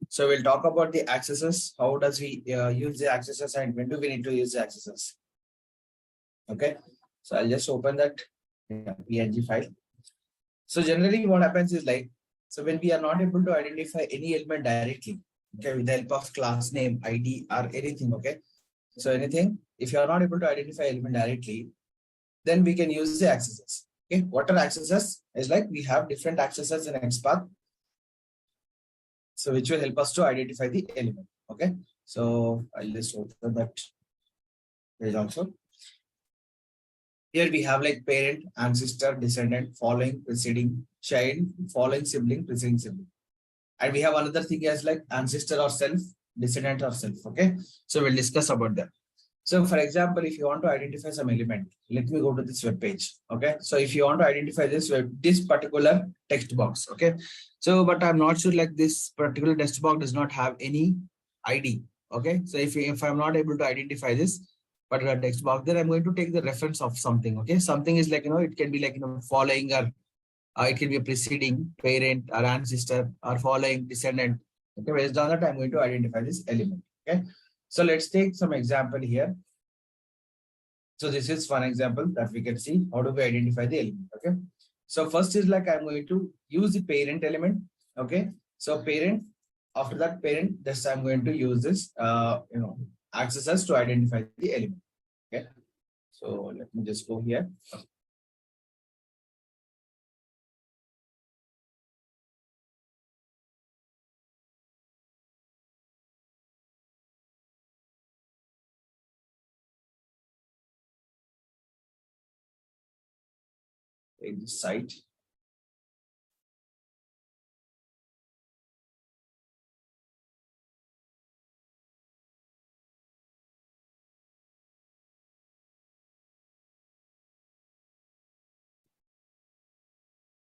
So we'll talk about the accesses. How does we use the accesses and when do we need to use the accesses? Okay. So I'll just open that PNG file. So generally what happens is like, so when we are not able to identify any element directly, okay, with the help of class name, ID or anything, okay. So anything, if you are not able to identify element directly, then we can use the accesses. Okay, what are accesses? Is like we have different accesses in XPath. So which will help us to identify the element. Okay, so I'll just open that page also. Here we have like parent, ancestor, descendant, following, preceding, child, following sibling, preceding sibling. And we have another thing as like ancestor or self, descendant or self. Okay, so we'll discuss about that. So for example, if you want to identify some element, let me go to this web page. Okay. So if you want to identify this particular text box. Okay. So, but I'm not sure like this particular text box does not have any ID. Okay. So if I'm not able to identify this particular text box, then I'm going to take the reference of something. Okay. Something is like, it can be like, following or it can be a preceding, parent or ancestor or following, descendant. Okay. Based on that, I'm going to identify this element. Okay. So let's take some example here. So this is one example that we can see how do we identify the element. Okay. So first is like I'm going to use the parent element. Okay. So parent, after that parent, this I'm going to use this accesses to identify the element. Okay. So let me just go here. Take the site.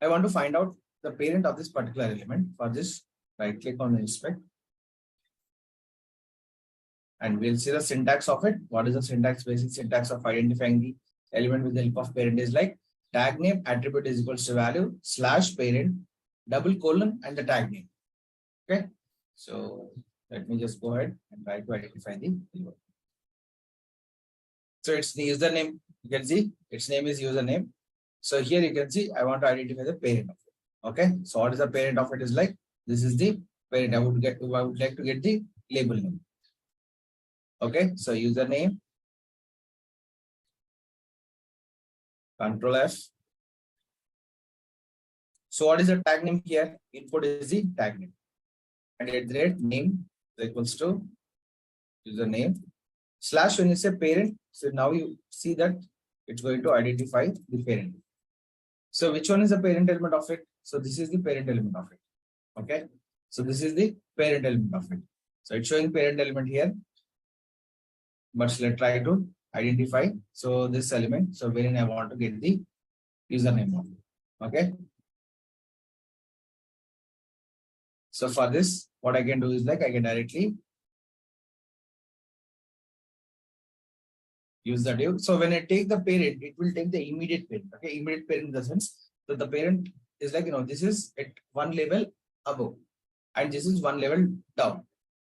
I want to find out the parent of this particular element. For this, right click on the inspect. And we'll see the syntax of it. What is the syntax? Basic syntax of identifying the element with the help of parent is like tag name attribute is equals to value / parent double colon and the tag name. Okay. So let me just go ahead and try to identify the element. So it's the username. You can see its name is username. So here you can see I want to identify the parent of it. Okay. So what is the parent of it is like? This is the parent. I would like to get the label name. Okay. So username. Control F. So what is the tag name here? Input is the tag name. And at the rate name is equals to username / when you say parent. So now you see that it's going to identify the parent. So which one is the parent element of it? So this is the parent element of it. Okay. So this is the parent element of it. So it's showing parent element here. But let's try to identify. So this element. So wherein I want to get the username of it. Okay. So for this, what I can do is like I can directly use the div. So when I take the parent, it will take the immediate parent. Okay, immediate parent in the sense that the parent is like, this is at one level above and this is one level down.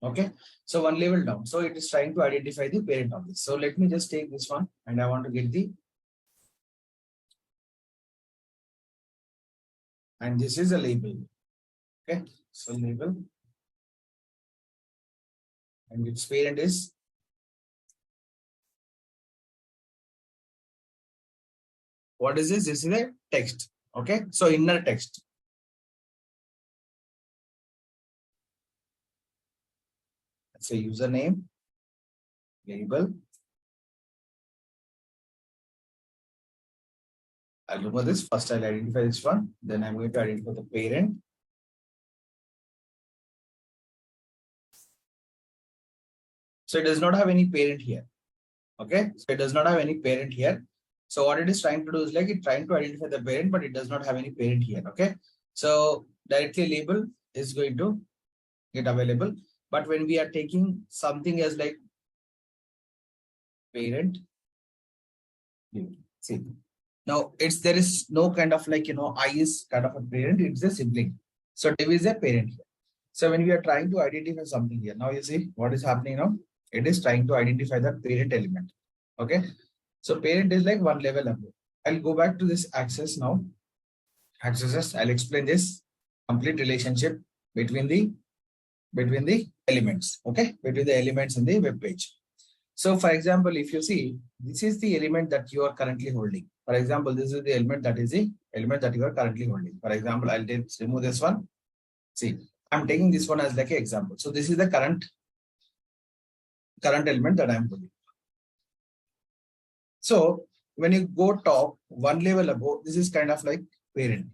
Okay, so one level down. So it is trying to identify the parent of this. So let me just take this one and I want to get the, and this is a label. Okay, so label and its parent is what is this? This is a text. Okay, so inner text. Let's say username, label. I'll remove this. First, I'll identify this one. Then I'm going to identify the parent. So it does not have any parent here. Okay, so it does not have any parent here. So what it is trying to do is like it's trying to identify the parent, but it does not have any parent here. Okay, so directly label is going to get available. But when we are taking something as like parent, see now there is no kind of like I is kind of a parent. It's a sibling. So div is a parent here. So when we are trying to identify something here, now you see what is happening now. It is trying to identify the parent element. Okay. So parent is like one level above. I'll go back to this access now. Accesses. I'll explain this complete relationship between the elements. Okay, between the elements in the web page. So for example, if you see, this is the element that you are currently holding. For example, this is the element that is the element that you are currently holding. For example, I'll remove this one. See, I'm taking this one as like an example. So this is the current element that I'm holding. So when you go top one level above, this is kind of like parent.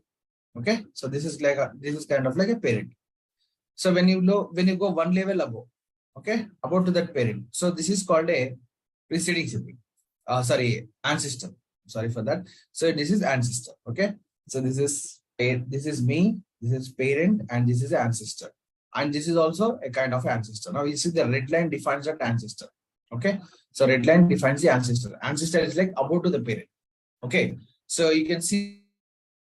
Okay, so this is kind of like a parent. So when you go one level above, okay, above to that parent. So this is called a preceding sibling. Sorry, ancestor. Sorry for that. So this is ancestor. Okay. So this is me, this is parent, and this is ancestor. And this is also a kind of ancestor. Now you see the red line defines that ancestor. Okay. So red line defines the ancestor. Ancestor is like above to the parent. Okay. So you can see,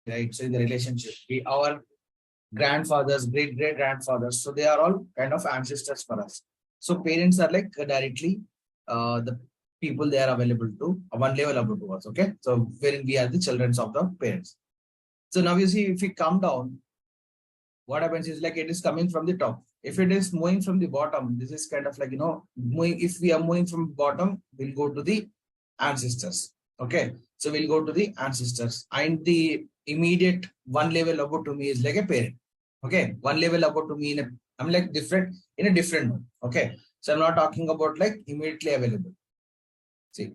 right? So in the relationship, our grandfathers, great grandfathers. So they are all kind of ancestors for us. So parents are like directly the people they are available to one level above to us. Okay. So wherein we are the children of the parents. So now you see if we come down, what happens is like it is coming from the top. If it is moving from the bottom, this is kind of like, moving. If we are moving from bottom, we'll go to the ancestors. Okay. So we'll go to the ancestors, and the immediate one level above to me is like a parent. Okay. One level above to me I'm like different in a different one. Okay. So I'm not talking about like immediately available. See,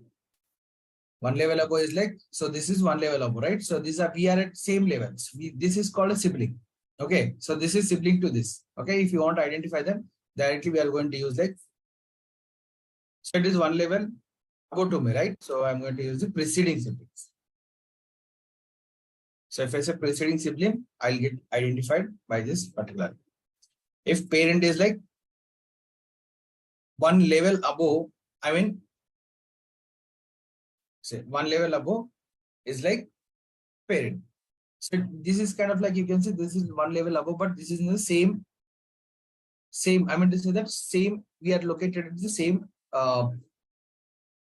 one level above is like, so this is one level above, right? So we are at same levels. This is called a sibling. Okay. So this is sibling to this. Okay. If you want to identify them directly, we are going to use like, so it is one level above to me, right? So I'm going to use the preceding siblings. So if I say preceding sibling, I'll get identified by this particular. If parent is like one level above, I mean, say one level above is like parent. So this is kind of like, you can see this is one level above, but this is in the same, I mean to say that same, we are located at the same, I'm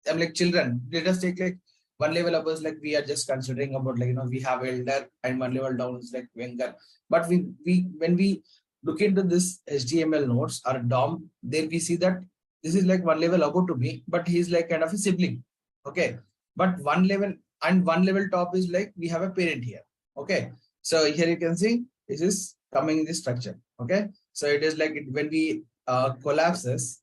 like children. Let us take like one level above is like we are just considering about like, we have elder, and one level down is like younger. But when we look into this HTML nodes or DOM, then we see that this is like one level above to me, but he's like kind of a sibling. Okay. But one level top is like we have a parent here. Okay. So here you can see this is coming in this structure. Okay. So it is like when we collapses,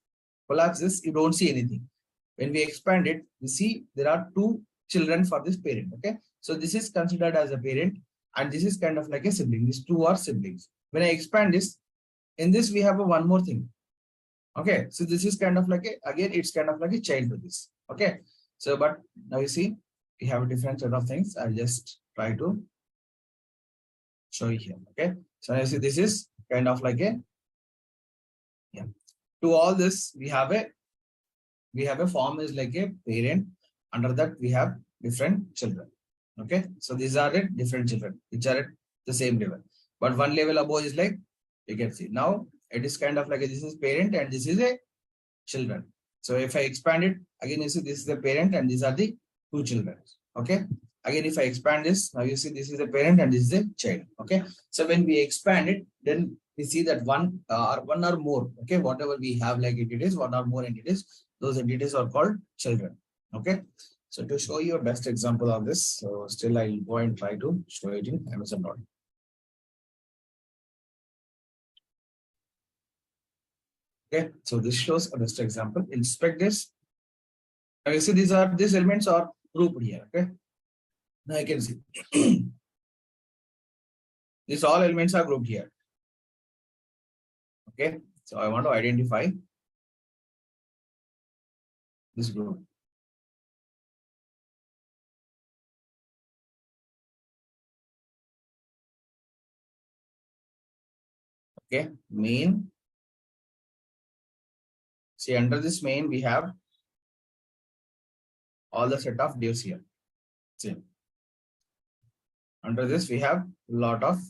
you don't see anything. When we expand it, we see there are two children for this parent. Okay. So this is considered as a parent, and this is kind of like a sibling. These two are siblings. When I expand this, in this we have a one more thing. Okay. So this is kind of like again, it's kind of like a child to this. Okay. So, but now you see, we have a different set of things. I'll just try to show you here. Okay. So you see, this is kind of like yeah. To all this, we have a form is like a parent. Under that, we have different children. Okay. So these are the different children, which are at the same level. But one level above is like, you can see now it is kind of like this is parent and this is a children. So if I expand it, again, you see this is the parent and these are the two children. Okay. Again, if I expand this, now you see this is a parent and this is a child. Okay. So when we expand it, then we see that one or more. Okay. Whatever we have like entities, one or more entities, those entities are called children. Okay. So to show you a best example of this, so still I'll go and try to show it in Amazon. Okay, so this shows a best example. Inspect this. Now you see these elements are grouped here. Okay, now I can see these all elements are grouped here. Okay, so I want to identify this group. Okay, main. See, under this main, we have all the set of divs here. See, under this, we have a lot of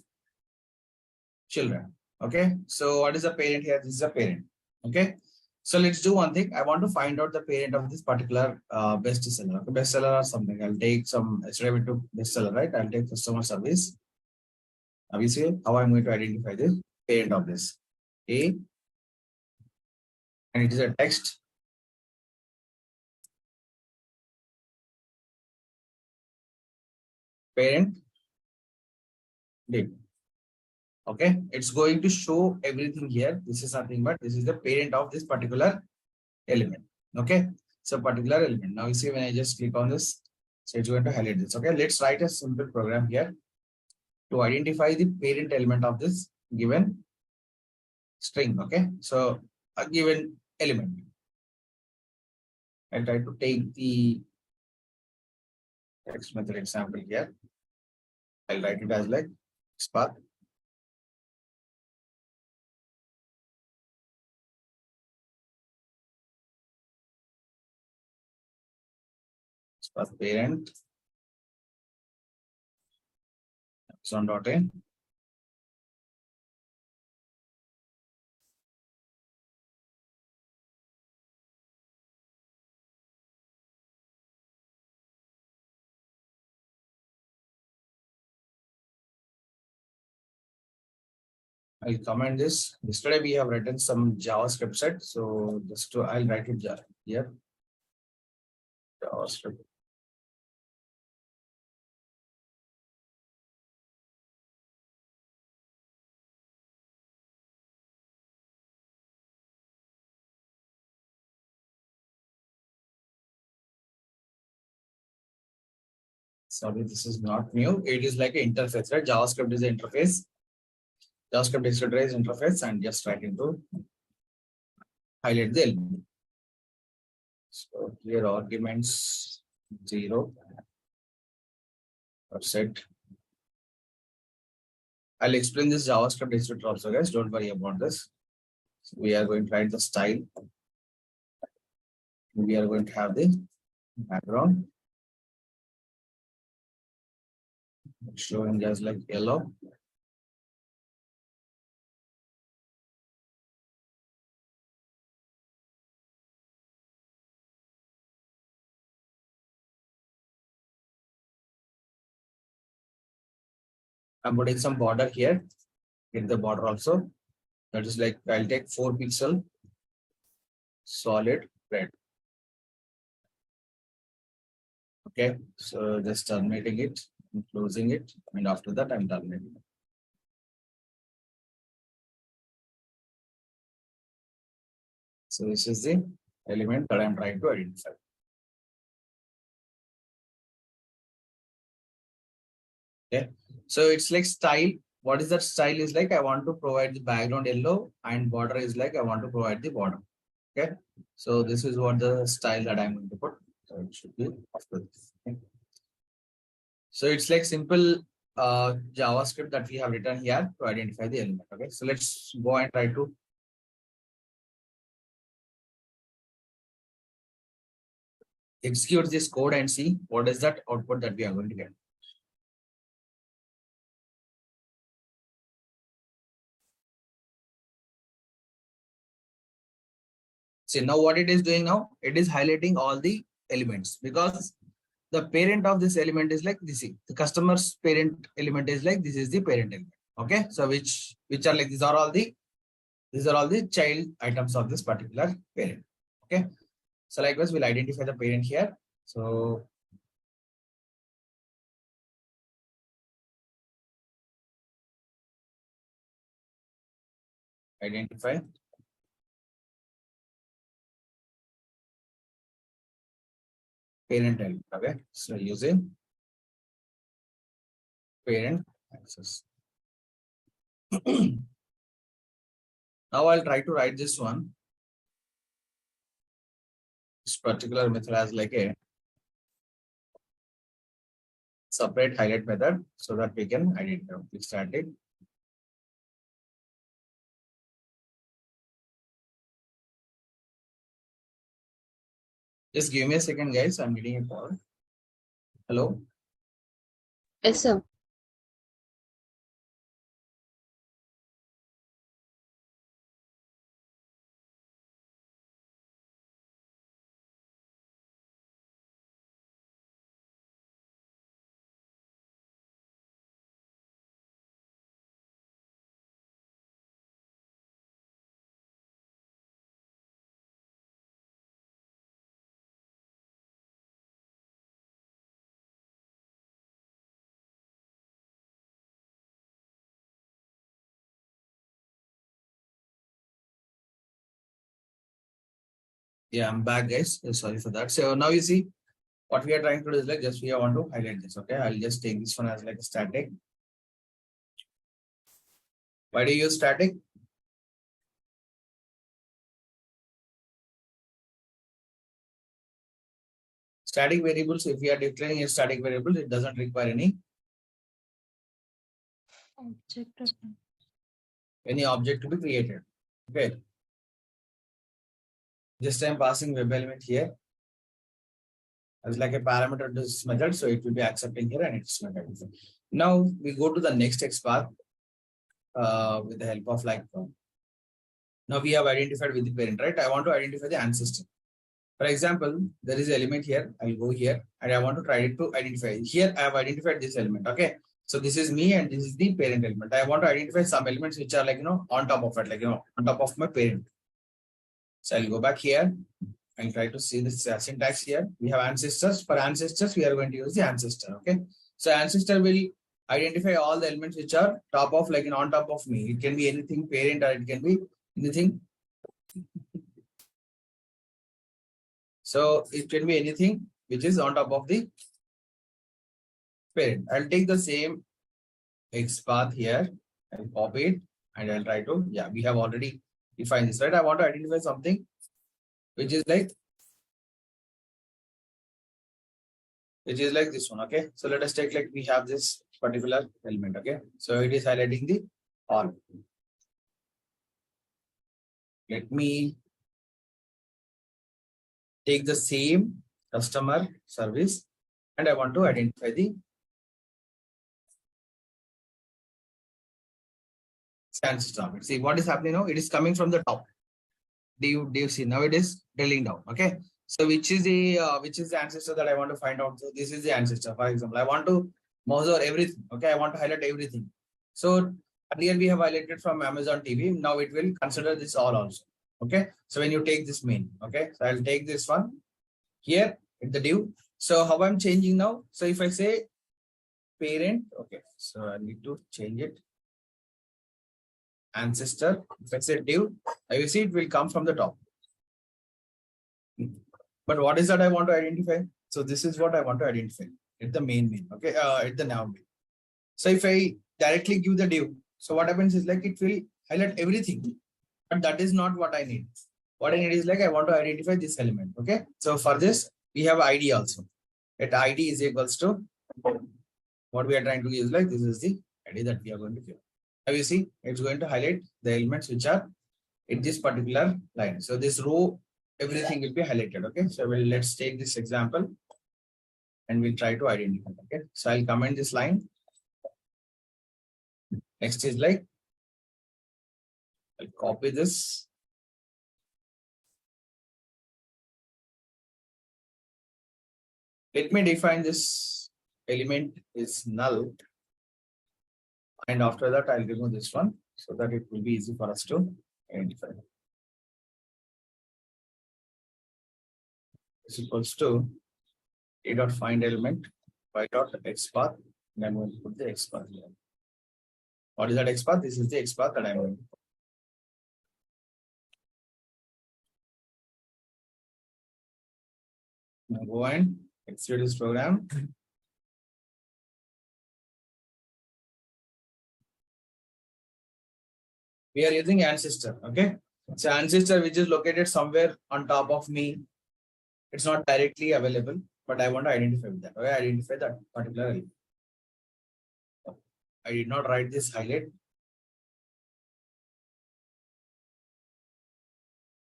children. Okay, so what is the parent here? This is a parent. Okay, so let's do one thing. I want to find out the parent of this particular bestseller. Okay, bestseller or something. I'll take some straight into bestseller, right? I'll take customer service. Obviously, how I'm going to identify the parent of this A, and it is a text. Parent D. Okay, it's going to show everything here. This is nothing but this is the parent of this particular element. Okay, so particular element. Now you see when I just click on this, so it's going to highlight this. Okay, let's write a simple program here to identify the parent element of this given string. Okay, so a given element. I'll try to take the text method example here. I'll write it as like Spark. Spark parent Amazon.in. I'll comment this. Yesterday we have written some JavaScript set. So just to, I'll write it here. JavaScript. Sorry, this is not new. It is like an interface, right? JavaScript is an interface. JavaScript is interface and just try to highlight the element. So here arguments 0 or set. I'll explain this JavaScript distributor also, guys. Don't worry about this. So we are going to write the style. We are going to have the background showing just like yellow. I'm putting some border here. Get the border also. That is like I'll take 4 pixel solid red. Okay, so just terminating it, and closing it, and after that I'm terminating it. So this is the element that I'm trying to identify. Okay, so it's like style. What is that style is like? I want to provide the background yellow and border is like I want to provide the border. Okay, so this is what the style that I'm going to put. So it should be after this. Okay. So it's like simple JavaScript that we have written here to identify the element. Okay, so let's go and try to execute this code and see what is that output that we are going to get. See now what it is doing now, it is highlighting all the elements because the parent of this element is like this. The customer's parent element is like this is the parent element. Okay, so which are like these are all the child items of this particular parent. Okay, so likewise we'll identify the parent here. So identify parent element. Okay, so using parent access. Now I'll try to write this one. This particular method has like a separate highlight method so that we can identify static. Just give me a second, guys. I'm getting a call. Hello. Yes, sir. Yeah, I'm back, guys. Sorry for that. So now you see what we are trying to do is like just we want to highlight this. Okay, I'll just take this one as like a static. Why do you use static? Static variables, if we are declaring a static variable, it doesn't require any object to be created. Okay. Just I'm passing web element here as like a parameter to this method, so it will be accepting here and it's not everything. Now we go to the next XPath with the help of like now we have identified with the parent, right? I want to identify the ancestor. For example, there is an element here. I'll go here and I want to try to identify. Here I have identified this element. Okay. So this is me and this is the parent element. I want to identify some elements which are like, on top of it, like, on top of my parent. So I'll go back here and try to see this syntax here. We have ancestors. For ancestors, we are going to use the ancestor. Okay. So ancestor will identify all the elements which are top of, like, on top of me. It can be anything parent or it can be anything. So it can be anything which is on top of the parent. I'll take the same XPath here and copy it and I'll try to, yeah, we have already defined this, right? I want to identify something which is like this one. Okay. So let us take like we have this particular element. Okay. So it is highlighting the all. Let me take the same customer service and I want to identify the ancestor. See what is happening now? It is coming from the top. Do you see now it is drilling down? Okay. So which is the ancestor that I want to find out? So this is the ancestor. For example, I want to mouse over everything. Okay, I want to highlight everything. So earlier we have highlighted from Amazon TV. Now it will consider this all also. Okay. So when you take this main, okay, so I'll take this one here in the div. So how I'm changing now? So if I say parent, okay, so I need to change it. Ancestor. If I say div, you see it will come from the top. But what is that I want to identify? So this is what I want to identify at the main. Okay, at the nav main. So if I directly give the div, so what happens is like it will highlight everything, but that is not what I need. What I need is like I want to identify this element. Okay, so for this we have ID also. At ID is equals to what we are trying to use, like this is the ID that we are going to give. Now you see it's going to highlight the elements which are in this particular line. So this row, everything will be highlighted. Okay, so let's take this example and we'll try to identify. Okay, so I'll comment this line. Next is like I'll copy this. Let me define this element is null. And after that, I'll remove this one so that it will be easy for us to identify. Is equals to a dot find element y dot XPath. And I'm going to put the XPath here. What is that XPath? This is the XPath that I'm going to put. Now go and execute this program. We are using ancestor. Okay. So ancestor which is located somewhere on top of me. It's not directly available, but I want to identify with that. Okay, identify that particular element. I did not write this highlight.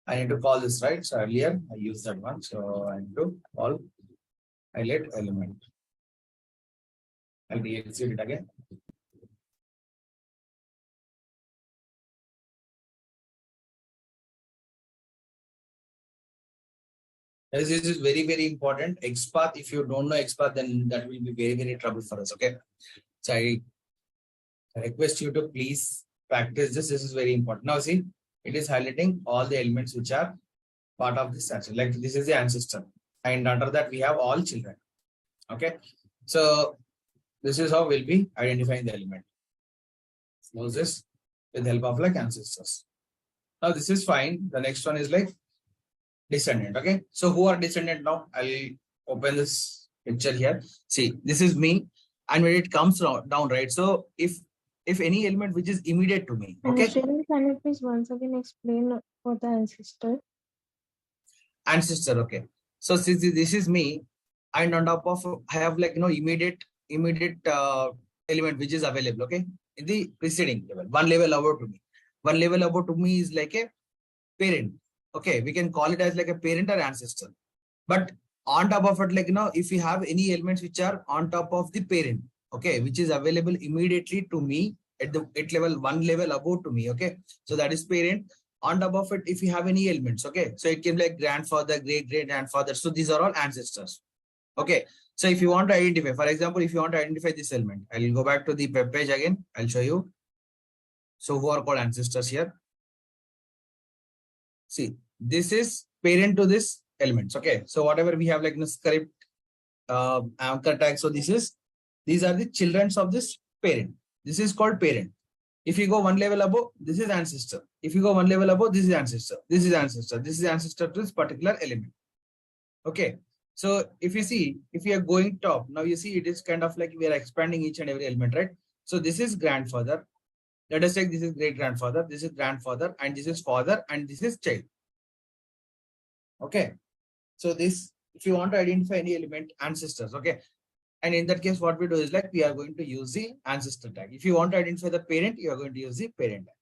I need to call this, right? So earlier I used that one. So I need to call highlight element. I'll re-execute it again. This is very, very important. XPath, if you don't know XPath, then that will be very, very trouble for us. Okay. So I request you to please practice this. This is very important. Now see, it is highlighting all the elements which are part of this ancestor. Like this is the ancestor. And under that we have all children. Okay. So this is how we'll be identifying the element. Close this with the help of like ancestors. Now this is fine. The next one is like Descendant. Okay. So who are descendant now? I'll open this picture here. See, this is me. And when it comes down, right? So if any element which is immediate to me, okay. Sharon, can you please once again explain for the ancestor? Ancestor, okay. So since this is me, and on top of I have like immediate element which is available, okay, in the preceding level, one level above to me. One level above to me is like a parent. Okay, we can call it as like a parent or ancestor. But on top of it, like if we have any elements which are on top of the parent, okay, which is available immediately to me at level one level above to me, okay. So that is parent. On top of it, if you have any elements, okay, so it can be like grandfather, great great grandfather. So these are all ancestors, okay. So if you want to identify, for example, if you want to identify this element, I'll go back to the web page again. I'll show you. So who are called ancestors here? See, this is parent to this elements, okay. So whatever we have like in the script, anchor tag. So these are the children of this parent. This is called parent. If you go one level above, this is ancestor. If you go one level above, this is ancestor. This is ancestor. This is ancestor to this particular element. Okay. So if you see, if you are going top, now you see it is kind of like we are expanding each and every element, right? So this is grandfather. Let us take this is great grandfather, this is grandfather, and this is father, and this is child. Okay. So this, if you want to identify any element, ancestors, okay. And in that case, what we do is like we are going to use the ancestor tag. If you want to identify the parent, you are going to use the parent tag.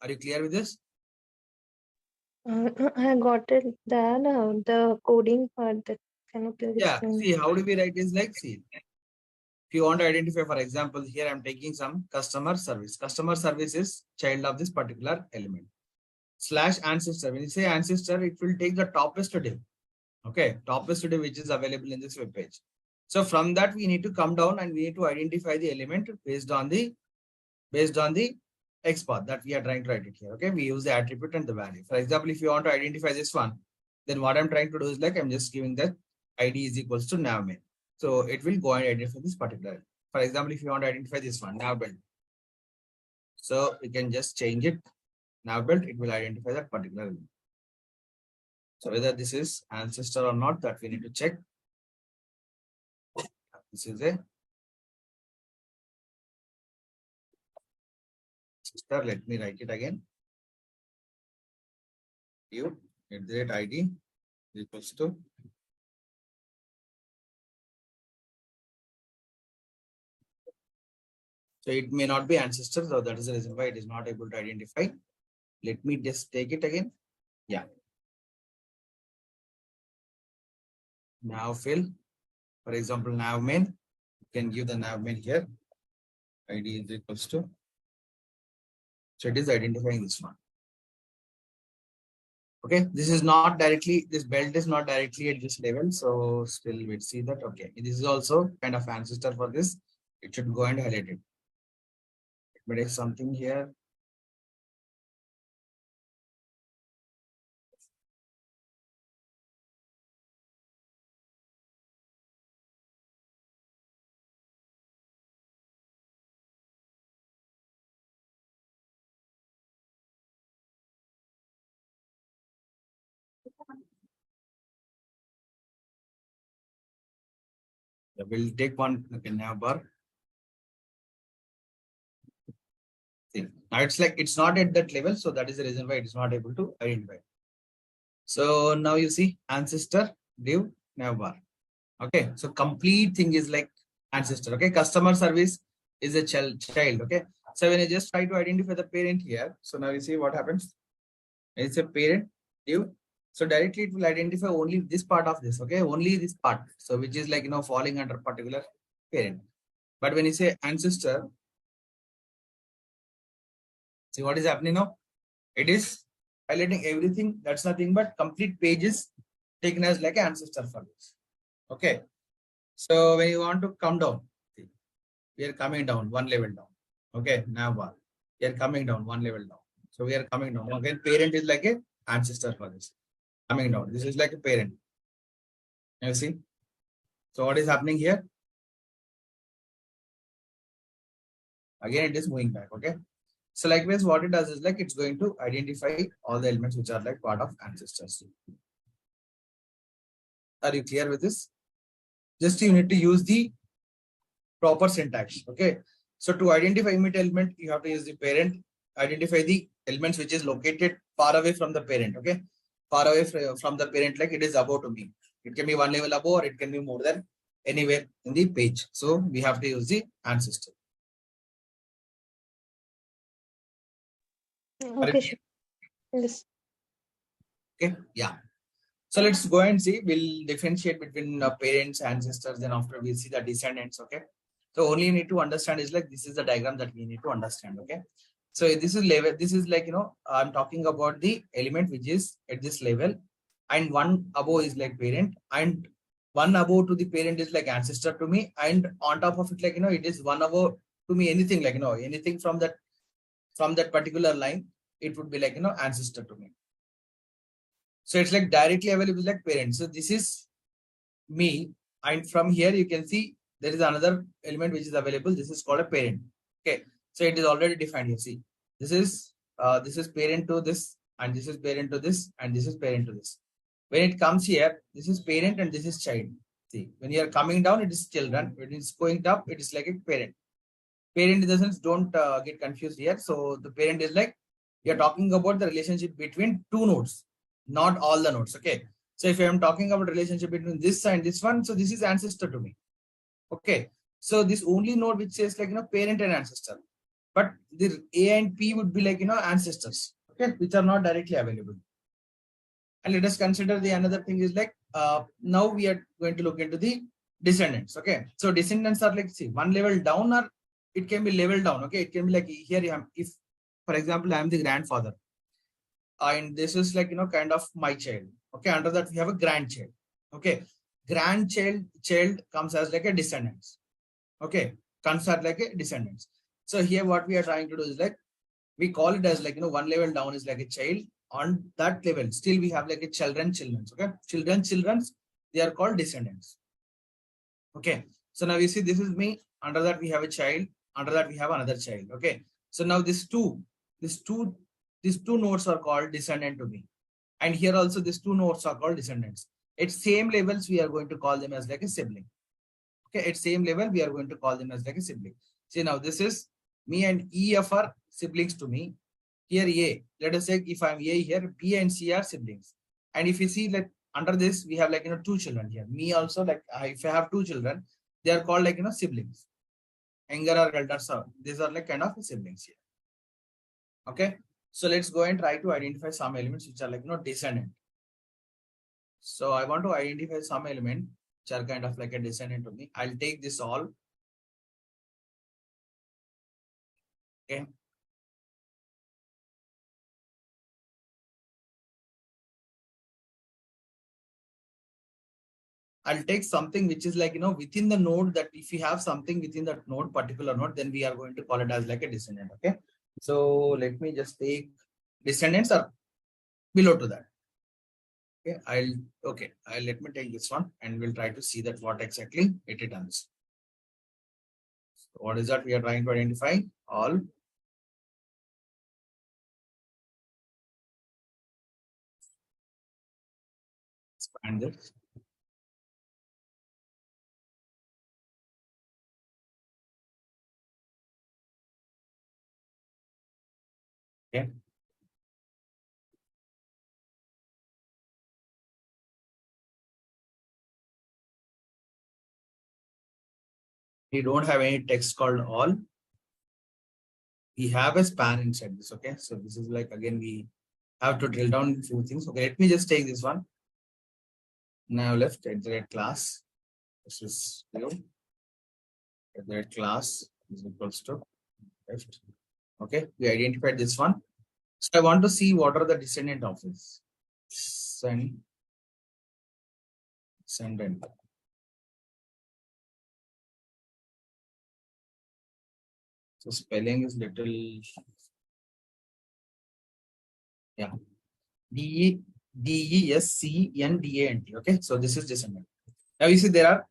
Are you clear with this? I got it. That the coding part. That can you please explain? See, how do we write is like, see, if you want to identify, for example, here I'm taking some customer service. Customer service is child of this particular element. / ancestor. When you say ancestor, it will take the topest div. Okay, topest div which is available in this web page. So from that, we need to come down and we need to identify the element based on the X path that we are trying to write it here. Okay, we use the attribute and the value. For example, if you want to identify this one, then what I'm trying to do is like I'm just giving that ID is equals to navmain. So it will go and identify this particular. For example, if you want to identify this one, navbuild. So we can just change it. Navbuild, it will identify that particular element. So whether this is ancestor or not, that we need to check. This is a sister. Let me write it again. You at the rate ID equals to. So it may not be ancestor, so that is the reason why it is not able to identify. Let me just take it again. Yeah. Now fill. For example, navmain. You can give the navmain here. ID is equals to. So it is identifying this one. Okay, this is not directly, this belt is not directly at this level. So still we'll see that. Okay, this is also kind of ancestor for this. It should go and highlight it. But if something here. We'll take one nav bar. See, now it's like it's not at that level, so that is the reason why it is not able to identify. So now you see ancestor div nav bar. Okay, so complete thing is like ancestor. Okay, customer service is a child. Okay, so when I just try to identify the parent here, so now you see what happens. It's a parent div. So directly it will identify only this part of this. Okay, only this part. So which is like falling under particular parent. But when you say ancestor, see what is happening now? It is highlighting everything. That's nothing but complete pages taken as like an ancestor for this. Okay. So when you want to come down, see, we are coming down one level down. Okay. Now what? We are coming down one level down. So we are coming down. Again, parent is like a ancestor for this. Coming down. This is like a parent. You see? So what is happening here? Again, it is moving back. Okay. So likewise, what it does is like it's going to identify all the elements which are like part of ancestors. Are you clear with this? Just you need to use the proper syntax. Okay. So to identify emit element, you have to use the parent, identify the elements which is located far away from the parent. Okay. Far away from the parent, like it is above to me. It can be one level above or it can be more than anywhere in the page. So we have to use the ancestor. Okay, sure. Yes. Okay. Yeah. So let's go and see. We'll differentiate between parents, ancestors, then after we'll see the descendants. Okay. So only you need to understand is like this is the diagram that we need to understand. Okay. So this is level. This is like I'm talking about the element which is at this level, and one above is like parent, and one above to the parent is like ancestor to me, and on top of it like it is one above to me anything like anything from that particular line, it would be like ancestor to me. So it's like directly available like parent. So this is me, and from here you can see there is another element which is available. This is called a parent. Okay, so it is already defined here. See, this is parent to this, and this is parent to this, and this is parent to this. When it comes here, this is parent and this is child. See, when you are coming down, it is children. When it's going up, it is like a parent. Parent in the sense, don't get confused here. So the parent is like you are talking about the relationship between two nodes, not all the nodes. Okay. So if I am talking about relationship between this and this one, so this is ancestor to me. Okay. So this only node which says like parent and ancestor, but the A and P would be like ancestors, okay, which are not directly available. And let us consider the another thing is like now we are going to look into the descendants. Okay. So descendants are like, see, one level down, or it can be level down. Okay. It can be like here you have, if for example I am the grandfather, and this is like kind of my child. Okay, under that we have a grandchild. Okay, child comes as like a descendants. Okay, comes as like a descendants. So here what we are trying to do is like we call it as like one level down is like a child. On that level still we have like a children's. Okay, children's, they are called descendants. Okay, so now you see this is me. Under that we have a child. Under that we have another child. Okay, so now these two nodes are called descendant to me. And here also these two nodes are called descendants. At same levels, we are going to call them as like a sibling. Okay, at same level, we are going to call them as like a sibling. See, now this is me and E of our siblings to me. Here A, let us say if I'm A here, B and C are siblings. And if you see like under this, we have like two children here. Me also, like if I have two children, they are called like siblings. Younger or elder, so these are like kind of siblings here. Okay. So let's go and try to identify some elements which are like descendant. So I want to identify some element which are kind of like a descendant to me. I'll take this all. Okay. I'll take something which is like within the node, that if we have something within that node, particular node, then we are going to call it as like a descendant. Okay. So let me just take descendants are below to that. Okay, let me take this one and we'll try to see that what exactly it does. So what is that we are trying to identify? All. Expand this. Okay. We don't have any text called all. We have a span inside this. Okay. So this is like, again, we have to drill down a few things. Okay. Let me just take this one. Now left @, class. This is new. @ class is equals to left. Okay. We identified this one. So I want to see what are the descendant of this. Descendant. So spelling is little, yeah, Descendant. Okay, so this is descendant. Now you see there are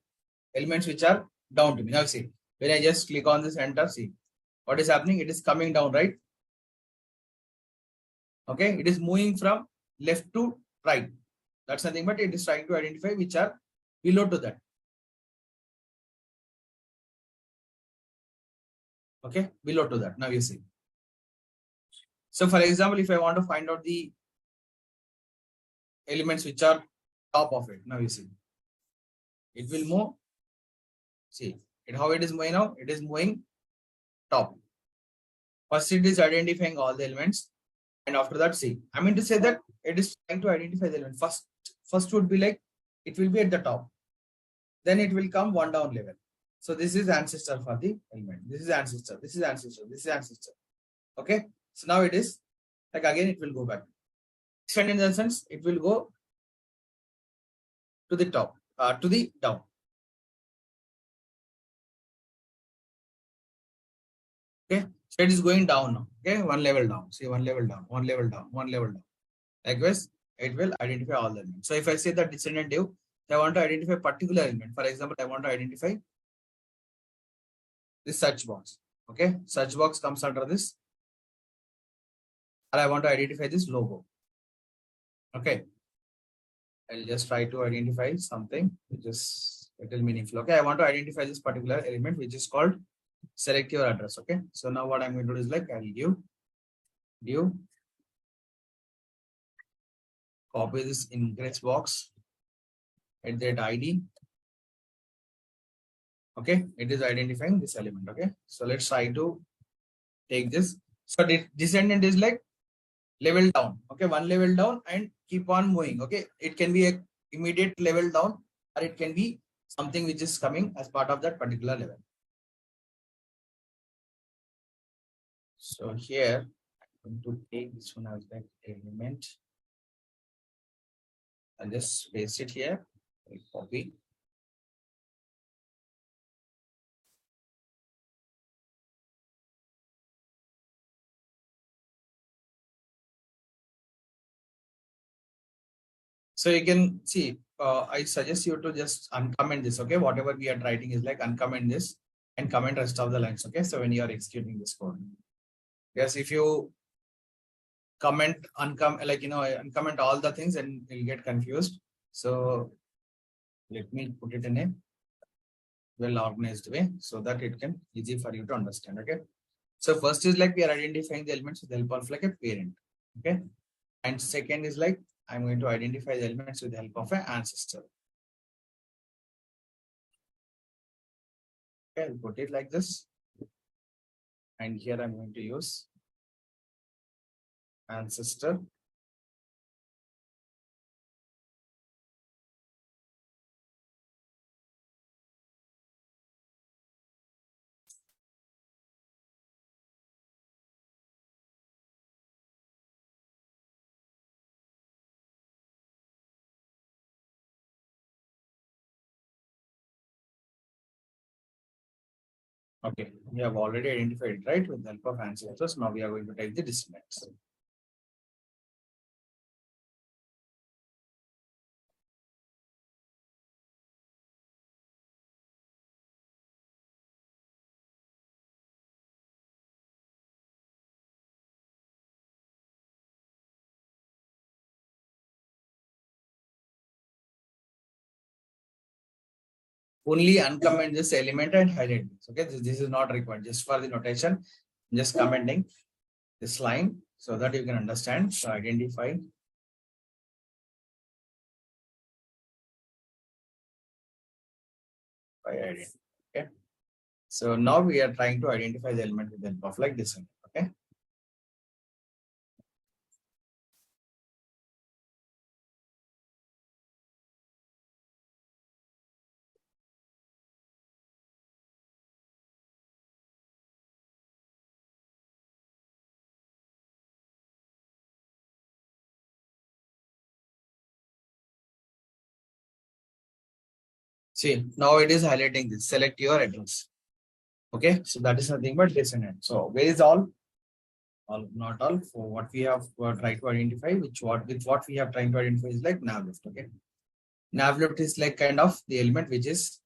elements which are down to me. Now see, when I just click on this enter, see what is happening. It is coming down, right? Okay, it is moving from left to right. That's nothing but it is trying to identify which are below to that. Okay, below to that. Now you see. So for example, if I want to find out the elements which are top of it, now you see. It will move. See it how it is moving now. It is moving top. First, it is identifying all the elements, and after that, see. I mean to say that it is trying to identify the element. First would be like it will be at the top. Then it will come one down level. So this is ancestor for the element. This is ancestor. This is ancestor. This is ancestor. Okay. So now it is like again it will go back. Extend in the sense it will go to the top, to the down. Okay. So it is going down now. Okay. One level down. See, one level down, one level down, one level down. Likewise, it will identify all the elements. So if I say that descendant div, I want to identify a particular element. For example, I want to identify this search box. Okay. Search box comes under this. Or I want to identify this logo. Okay. I'll just try to identify something which is little meaningful. Okay. I want to identify this particular element which is called select your address. Okay. So now what I'm going to do is like I'll give copy this ingress box at that ID. Okay. It is identifying this element. Okay. So let's try to take this. So the descendant is like level down. Okay. One level down and keep on moving. Okay. It can be a immediate level down or it can be something which is coming as part of that particular level. So here I'm going to take this one as that element. I'll just paste it here. Copy. So you can see, I suggest you to just uncomment this. Okay, whatever we are writing is like uncomment this and comment rest of the lines. Okay, so when you are executing this code, yes, if you comment uncomment all the things and you'll get confused. So let me put it in a well organized way so that it can easy for you to understand. Okay, so first is like we are identifying the elements with the help of like a parent. Okay, and second is like I'm going to identify the elements with the help of an ancestor. Okay, I'll put it like this. And here I'm going to use ancestor. Okay, we have already identified it, right, with the help of ancestors. Now we are going to take the descendants. Only uncomment this element and highlight this. Okay, this is not required. Just for the notation, just commenting this line so that you can understand. So identify by identity. Okay. So now we are trying to identify the element with the help of like descendant. Okay. See, now it is highlighting this. Select your address. Okay, so that is nothing but descendant. So where is all not all for what we have tried to identify, with what we have tried to identify is like nav left. Okay, nav left is like kind of the element which is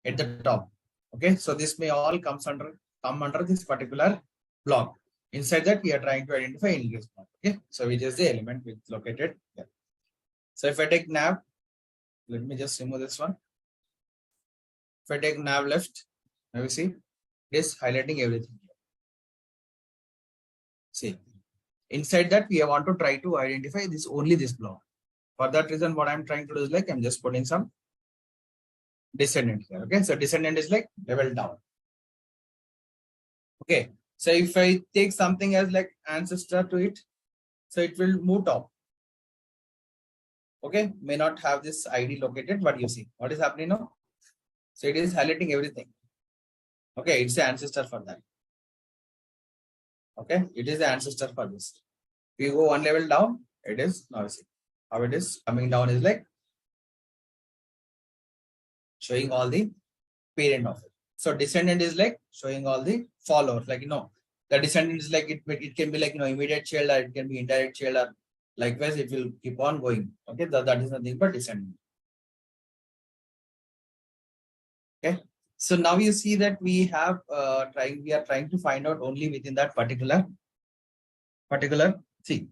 at the top. Okay, so this may all come under this particular block. Inside that, we are trying to identify ingress point. Okay, so which is the element which is located here. So if I take nav, let me just remove this one. If I take nav left, now you see it is highlighting everything. See, inside that we want to try to identify this only this block. For that reason, what I'm trying to do is like I'm just putting some descendant here. Okay, so descendant is like level down. Okay, so if I take something as like ancestor to it, so it will move top. Okay, may not have this ID located, but you see what is happening now. So it is highlighting everything. Okay, it's the ancestor for that. Okay, it is the ancestor for this. If you go one level down, it is now see how it is coming down is like showing all the parent of it. So descendant is like showing all the followers, like the descendant is like it can be like immediate child, or it can be indirect child, or likewise it will keep on going. Okay, that is nothing but descendant. Okay, so now you see that we are trying to find out only within that particular see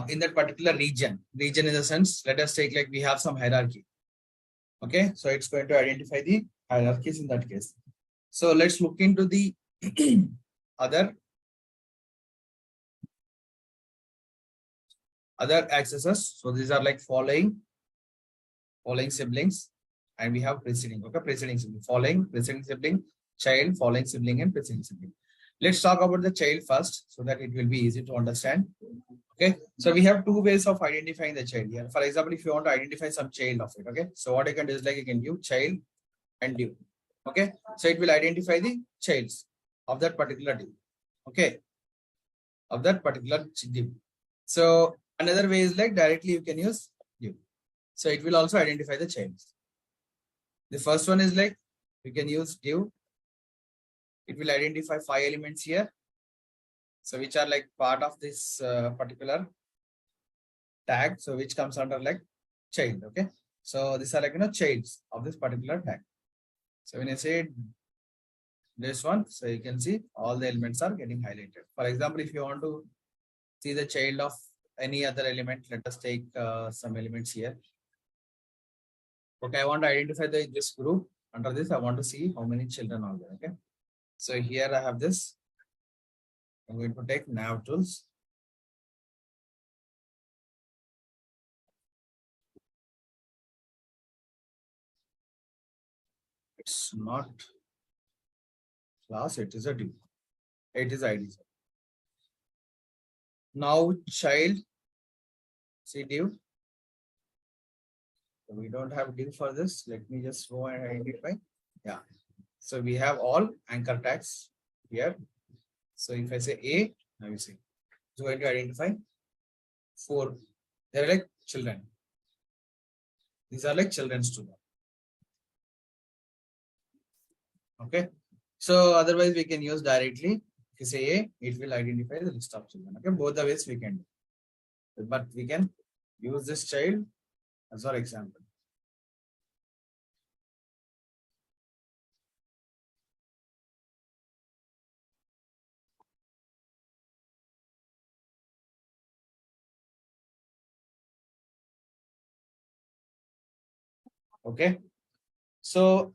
in that particular region in the sense, let us take like we have some hierarchy. Okay, so it's going to identify the hierarchies in that case. So let's look into the other accesses. So these are like following siblings, and we have preceding. Okay, preceding sibling, following, preceding sibling, child, following sibling, and preceding sibling. Let's talk about the child first, so that it will be easy to understand. Okay, so we have two ways of identifying the child here. For example, if you want to identify some child of it, okay, so what I can do is like I can give child and div. Okay, so it will identify the childs of that particular div. Okay, of that particular div. So another way is like directly you can use div. So it will also identify the childs. The first one is like we can use div. It will identify 5 elements here. So which are like part of this particular tag. So which comes under like child. Okay. So these are like childs of this particular tag. So when I say this one, so you can see all the elements are getting highlighted. For example, if you want to see the child of any other element, let us take some elements here. Okay, I want to identify this group. Under this, I want to see how many children are there. Okay, so here I have this. I'm going to take nav tools. It's not class, it is a div. It is ID. Now child, see div. So we don't have div for this. Let me just go and identify. Yeah. So we have all anchor tags here. So if I say A, now you see, it's going to identify 4. They're like children. These are like children's to them. Okay. So otherwise we can use directly. If you say A, it will identify the list of children. Okay. Both the ways we can do. But we can use this child as our example. Okay. So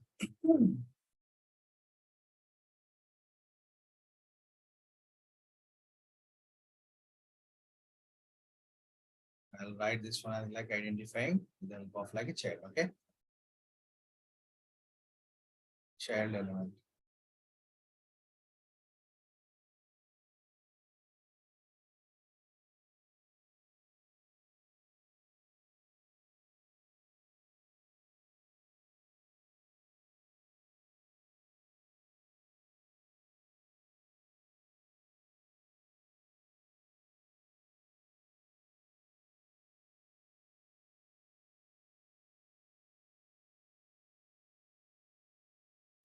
I'll write this one as like identifying with the help of like a child. Okay. Child element.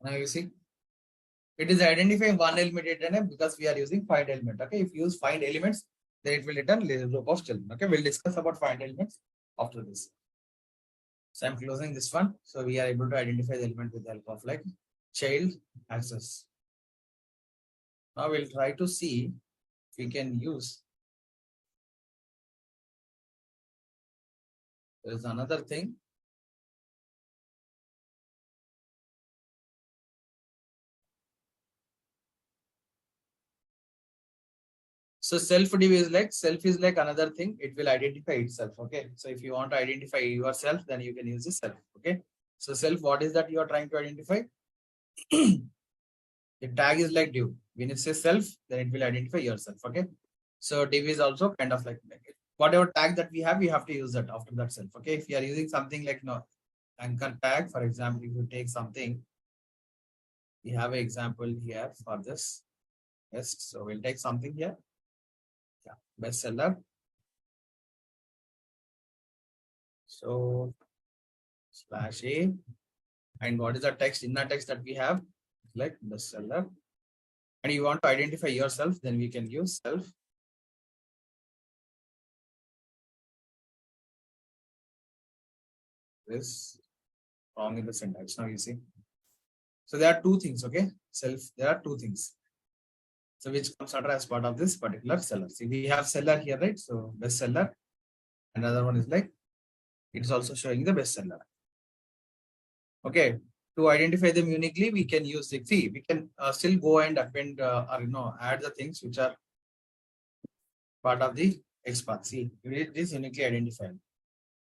Now you see, it is identifying one element return because we are using find element. Okay, if you use find elements, then it will return a group of children. Okay, we'll discuss about find elements after this. So I'm closing this one. So we are able to identify the element with the help of like child access. Now we'll try to see we can use. There is another thing. So self-div is like another thing. It will identify itself. Okay. So if you want to identify yourself, then you can use the self. Okay. So self, what is that you are trying to identify? The tag is like div. When it says self, then it will identify yourself. Okay. So div is also kind of like whatever tag that we have to use that after that self. Okay. If you are using something like anchor tag, for example, if you take something, we have an example here for this. Yes. So we'll take something here. Yeah. Bestseller. So /A. And what is the text in the text that we have? Like bestseller. And you want to identify yourself, then we can use self. This wrong in the syntax. Now you see. So there are two things, okay? Self, there are two things. So which comes under as part of this particular seller. See, we have seller here, right? So bestseller. Another one is like, it's also showing the bestseller. Okay. To identify them uniquely, we can use the see. We can still go and append or add the things which are part of the XPath. See, it is uniquely identified.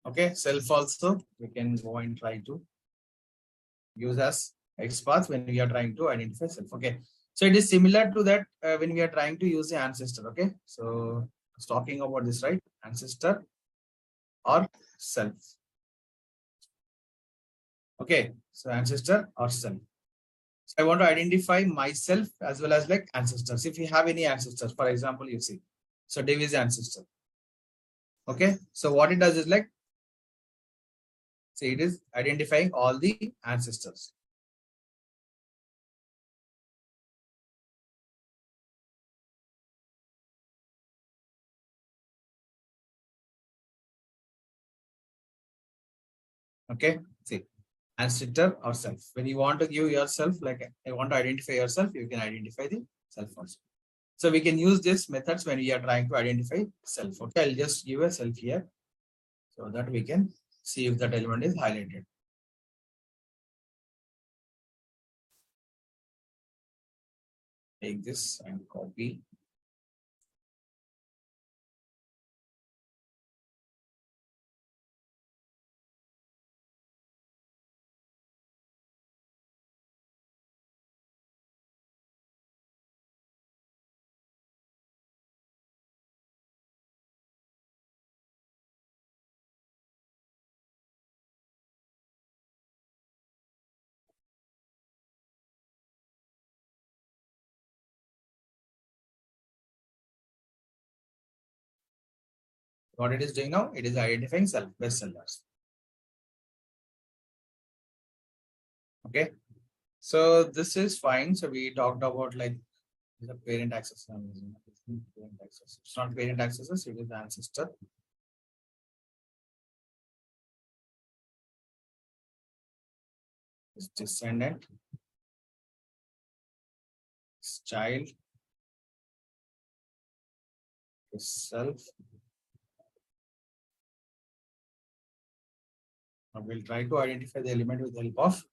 Okay, self also we can go and try to use as XPath when we are trying to identify self. Okay, so it is similar to that when we are trying to use the ancestor. Okay, so it's talking about this, right? Ancestor or self. Okay, so ancestor or self. So I want to identify myself as well as like ancestors. If you have any ancestors, for example, you see. So div is ancestor. Okay, so what it does is like, see, it is identifying all the ancestors. Okay, see, ancestor or self. When you want to give yourself, like I want to identify yourself, you can identify the self also. So we can use these methods when we are trying to identify self. Okay, I'll just give a self here so that we can see if that element is highlighted. Take this and copy. What it is doing now, it is identifying self bestsellers. Okay, so this is fine. So we talked about like the parent access. It's not parent accesses, it is the ancestor. It's descendant. It's child. It's self. Now we'll try to identify the element with the help of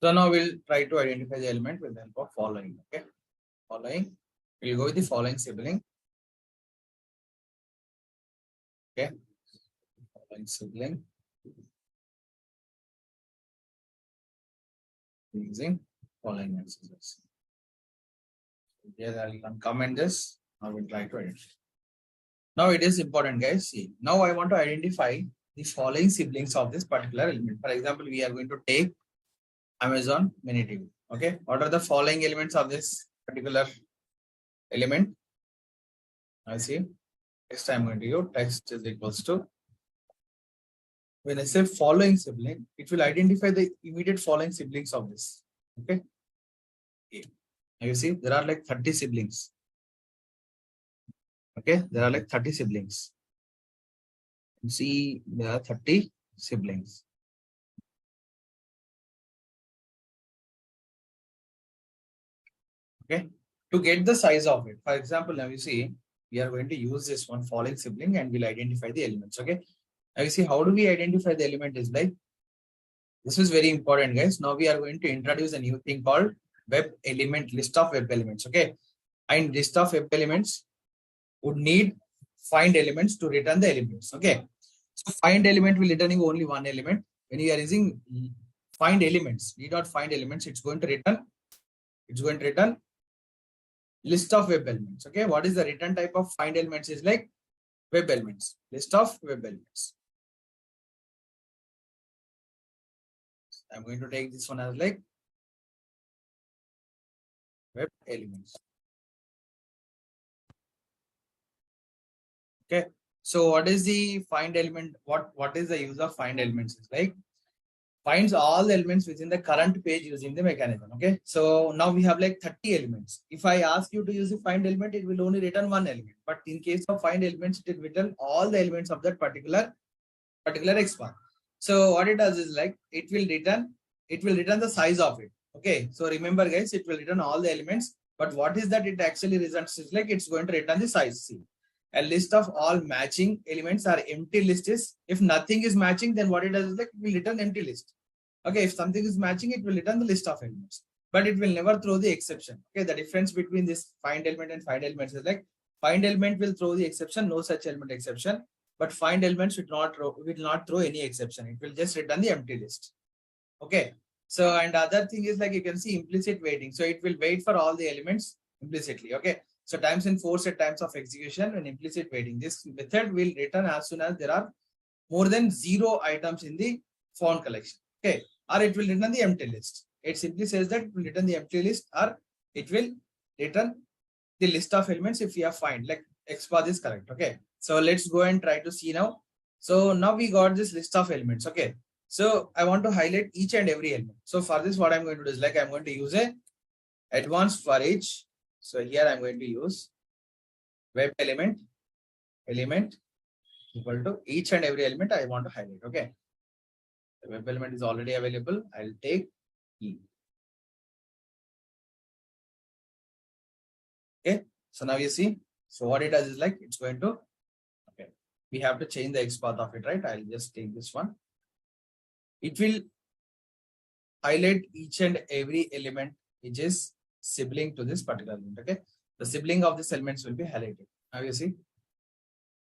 so now we'll try to identify the element with the help of following. Okay, following. We'll go with the following sibling. Okay, following sibling. Using following accesses. Here I'll comment this. I will try to identify. Now it is important, guys. See, now I want to identify the following siblings of this particular element. For example, we are going to take Amazon Mini TV. Okay, what are the following elements of this particular element? I see. Next I'm going to use text is equals to. When I say following sibling, it will identify the immediate following siblings of this. Okay. Now you see there are like 30 siblings. Okay, there are like 30 siblings. You see there are 30 siblings. Okay, to get the size of it, for example, now you see we are going to use this one falling sibling and we'll identify the elements. Okay, now you see how do we identify the element is like this is very important, guys. Now we are going to introduce a new thing called web element list of web elements. Okay, and list of web elements would need find elements to return the elements. Okay, so find element will returning only one element. When you are using find elements, need not find elements, it's going to return list of web elements. Okay, what is the return type of find elements is like web elements, list of web elements. I'm going to take this one as like web elements. Okay, so what is the find element? What is the use of find elements? Is like finds all the elements within the current page using the mechanism. Okay, so now we have like 30 elements. If I ask you to use the find element, it will only return one element. But in case of find elements, it will return all the elements of that particular XPath. So what it does is like it will return the size of it. Okay, so remember guys, it will return all the elements. But what is that it actually results is like it's going to return the size. See, a list of all matching elements are empty list is if nothing is matching, then what it does is like it will return empty list. Okay, if something is matching, it will return the list of elements, but it will never throw the exception. Okay, the difference between this find element and find elements is like find element will throw the exception, no such element exception, but find elements will not throw any exception. It will just return the empty list. Okay, so and other thing is like you can see implicit waiting. So it will wait for all the elements implicitly. Okay, so times and force at times of execution and implicit waiting. This method will return as soon as there are more than 0 items in the found collection. Okay, or it will return the empty list. It simply says that it will return the empty list or it will return the list of elements if we have find like XPath is correct. Okay, so let's go and try to see now. So now we got this list of elements. Okay, so I want to highlight each and every element. So for this, what I'm going to do is like I'm going to use a advanced for each. So here I'm going to use web element equal to each and every element I want to highlight. Okay, the web element is already available. I'll take E. Okay, so now you see. So what it does is like it's going to. Okay, we have to change the XPath of it, right? I'll just take this one. It will highlight each and every element which is sibling to this particular element. Okay, the sibling of these elements will be highlighted. Now you see.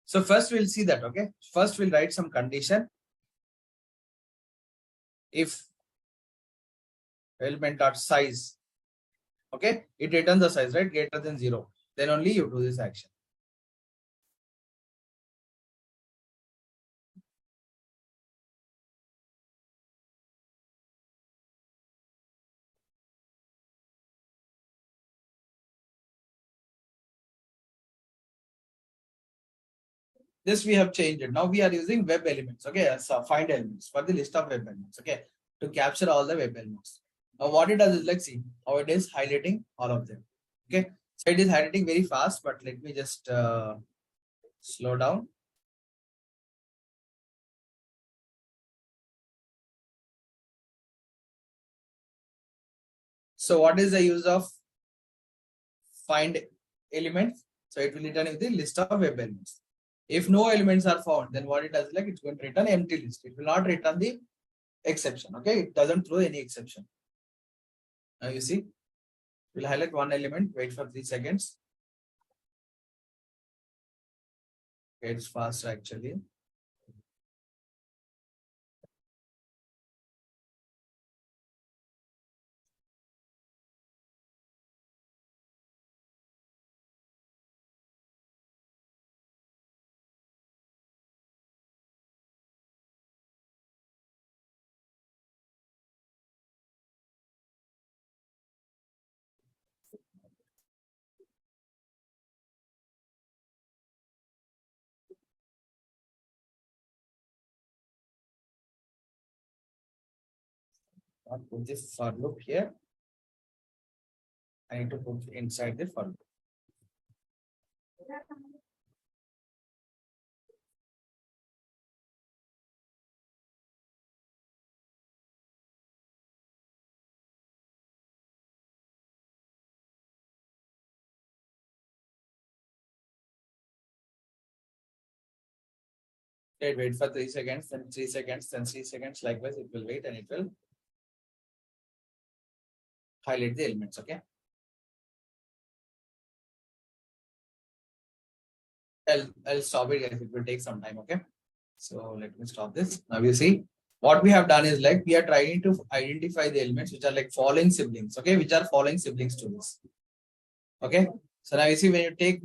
So first we'll see that. Okay, first we'll write some condition. If element dot size, okay, it returns the size, right, greater than 0, then only you do this action. This we have changed it. Now we are using web elements. Okay, so find elements for the list of web elements. Okay, to capture all the web elements. Now what it does is like see how it is highlighting all of them. Okay, so it is highlighting very fast, but let me just slow down. So what is the use of find elements? So it will return with the list of web elements. If no elements are found, then what it does is like it's going to return empty list. It will not return the exception. Okay, it doesn't throw any exception. Now you see, we'll highlight one element, wait for 3 seconds. Okay, it's fast actually. I'll put this for loop here. I need to put inside the for loop. Okay, wait for 3 seconds, then 3 seconds, then 3 seconds. Likewise, it will wait and it will highlight the elements. Okay. I'll stop it, guys. It will take some time. Okay. So let me stop this. Now you see what we have done is like we are trying to identify the elements which are like following siblings. Okay, which are following siblings to this. Okay. So now you see when you take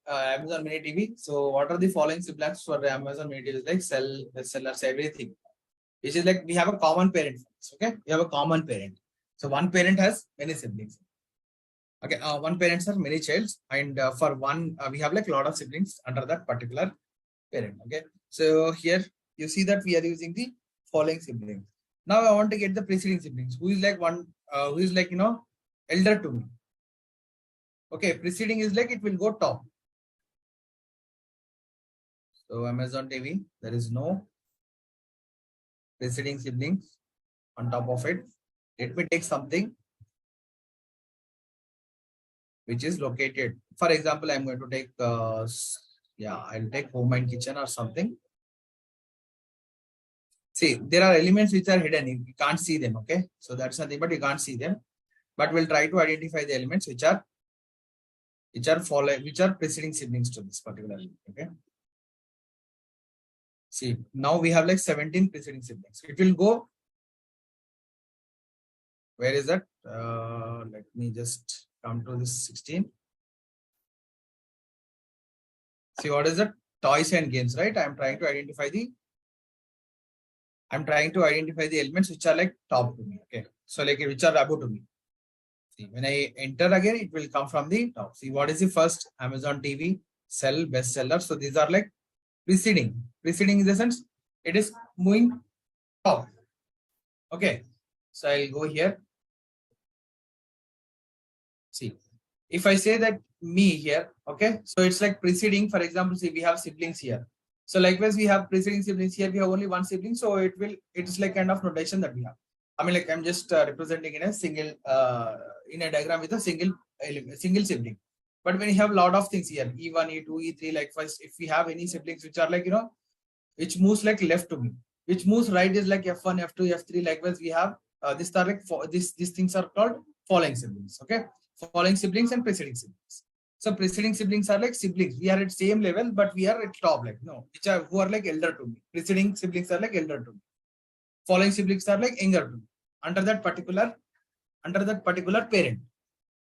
Amazon Mini TV. So what are the following siblings for the Amazon Mini TV? Like cell, bestsellers, everything. Which is like we have a common parent. Okay, we have a common parent. So one parent has many siblings. Okay, one parents are many childs, and for one we have like a lot of siblings under that particular parent. Okay, so here you see that we are using the following siblings. Now I want to get the preceding siblings. Who is like one? Who is like elder to me? Okay, preceding is like it will go top. So Amazon TV, there is no preceding siblings on top of it. Let me take something which is located. For example, I'm going to take I'll take home and kitchen or something. See, there are elements which are hidden. You can't see them. Okay, so that's nothing, but you can't see them. But we'll try to identify the elements which are preceding siblings to this particular element. Okay. See, now we have like 17 preceding siblings. It will go. Where is that? Let me just come to this 16. See, what is that? Toys and games, right? I'm trying to identify the elements which are like top to me. Okay. So like which are above to me. See, when I enter again, it will come from the top. See, what is the first? Amazon TV, sell, bestseller. So these are like preceding. Preceding in the sense it is moving top. Okay. So I'll go here. See, if I say that me here, okay, so it's like preceding. For example, see, we have siblings here. So likewise, we have preceding siblings here. We have only one sibling, so it's like kind of notation that we have. I mean, like I'm just representing in a single in a diagram with a single sibling. But when you have a lot of things here, E1, E2, E3, likewise, if we have any siblings which are like which moves like left to me, which moves right is like F1, F2, F3. Likewise, we have these are like these things are called following siblings. Okay, following siblings and preceding siblings. So preceding siblings are like siblings. We are at same level, but we are at top, like which are who are like elder to me. Preceding siblings are like elder to me. Following siblings are like younger to me. Under that particular parent.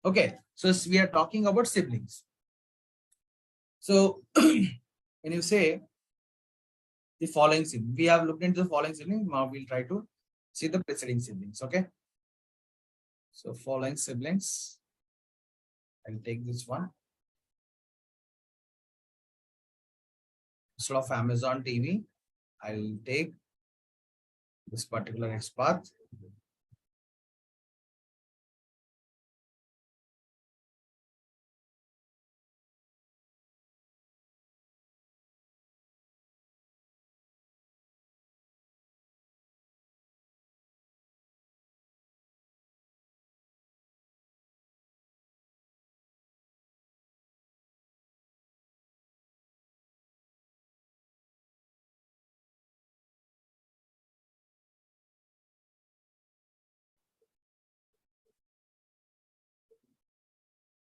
Okay, so we are talking about siblings. So when you say the following sibling, we have looked into the following siblings. Now we'll try to see the preceding siblings. Okay, so following siblings. I'll take this one. Instead of Amazon TV, I'll take this particular XPath.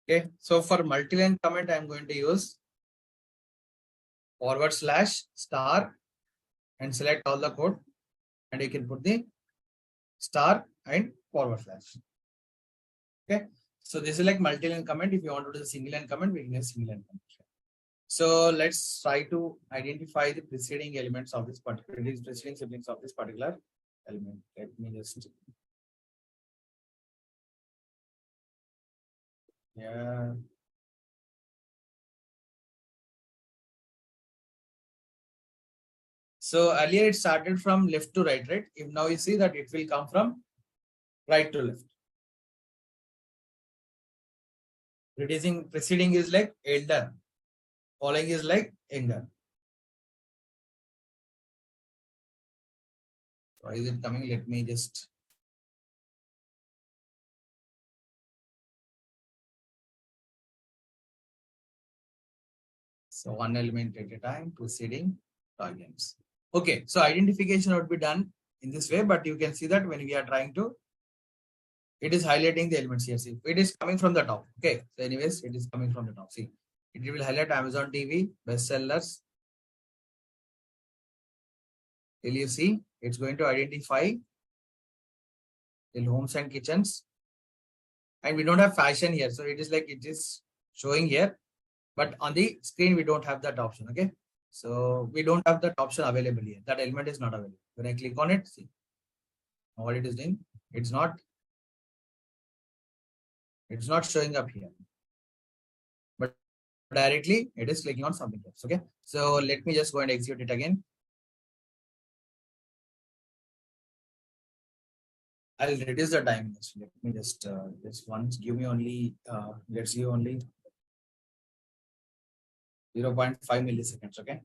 Okay, so for multi-line comment, I'm going to use /* and select all the code, and you can put the star and /. Okay, so this is like multi-line comment. If you want to do the single line comment, we can use single line comment. So let's try to identify the preceding elements of this particular preceding siblings of this particular element. Let me just So earlier it started from left to right, right? If now you see that it will come from right to left. Preceding is like elder. Following is like younger. Why is it coming? Let me just. So one element at a time, preceding targets. Okay, so identification would be done in this way, but you can see that when we are trying to, it is highlighting the elements here. See, it is coming from the top. Okay, so anyways, it is coming from the top. See, it will highlight Amazon TV, bestsellers. Till you see, it's going to identify till homes and kitchens. And we don't have fashion here. So it is like it is showing here. But on the screen, we don't have that option. Okay. So we don't have that option available here. That element is not available. When I click on it, see what it is doing. It's not showing up here. But directly it is clicking on something else. Okay. So let me just go and execute it again. I'll reduce the time. Let me just once give me only let's see only 0.5 milliseconds. Okay.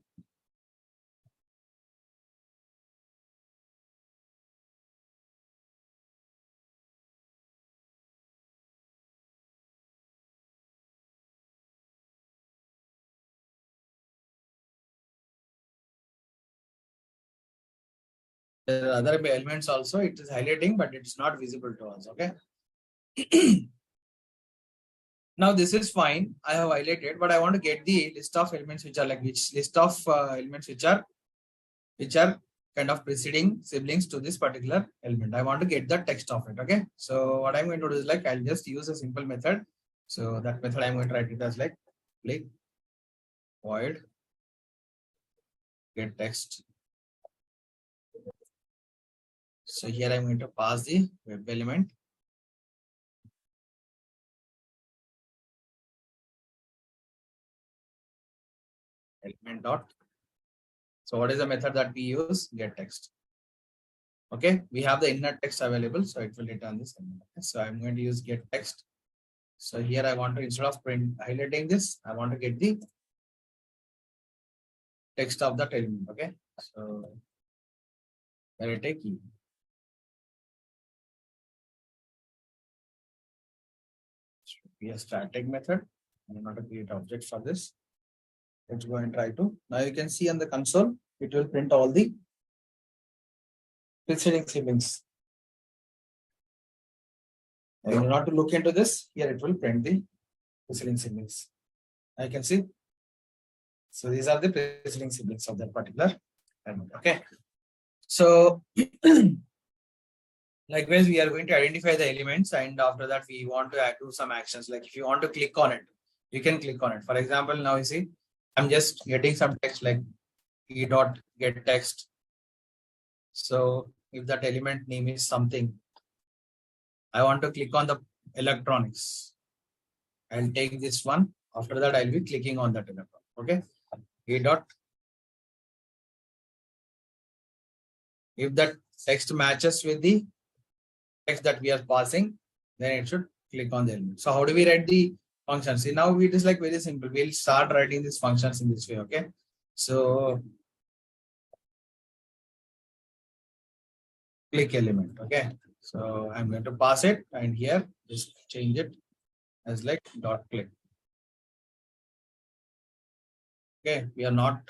There are other elements also. It is highlighting, but it's not visible to us. Okay. Now this is fine. I have highlighted, but I want to get the list of elements which are like which list of elements which are kind of preceding siblings to this particular element. I want to get the text of it. Okay. So what I'm going to do is like I'll just use a simple method. So that method I'm going to write it as like click void get text. So here I'm going to pass the web element. Element dot. So what is the method that we use? Get text. Okay, we have the inner text available, so it will return this element. So I'm going to use get text. So here I want to, instead of print highlighting this, I want to get the text of that element. Okay, so I take key. Be a static method. I'm going to create object for this. Let's go and try to. Now you can see on the console, it will print all the preceding siblings. And not to look into this, here it will print the preceding siblings. I can see. So these are the preceding siblings of that particular element. Okay. So likewise, we are going to identify the elements, and after that, we want to do some actions. Like if you want to click on it, you can click on it. For example, now you see, I'm just getting some text like e dot get text. So if that element name is something, I want to click on the electronics. I'll take this one. After that, I'll be clicking on that electron. Okay. E dot. If that text matches with the text that we are passing, then it should click on the element. So how do we write the functions? See, now it is like very simple. We'll start writing these functions in this way. Okay. So click element. Okay. So I'm going to pass it, and here just change it as like dot click. Okay. We are not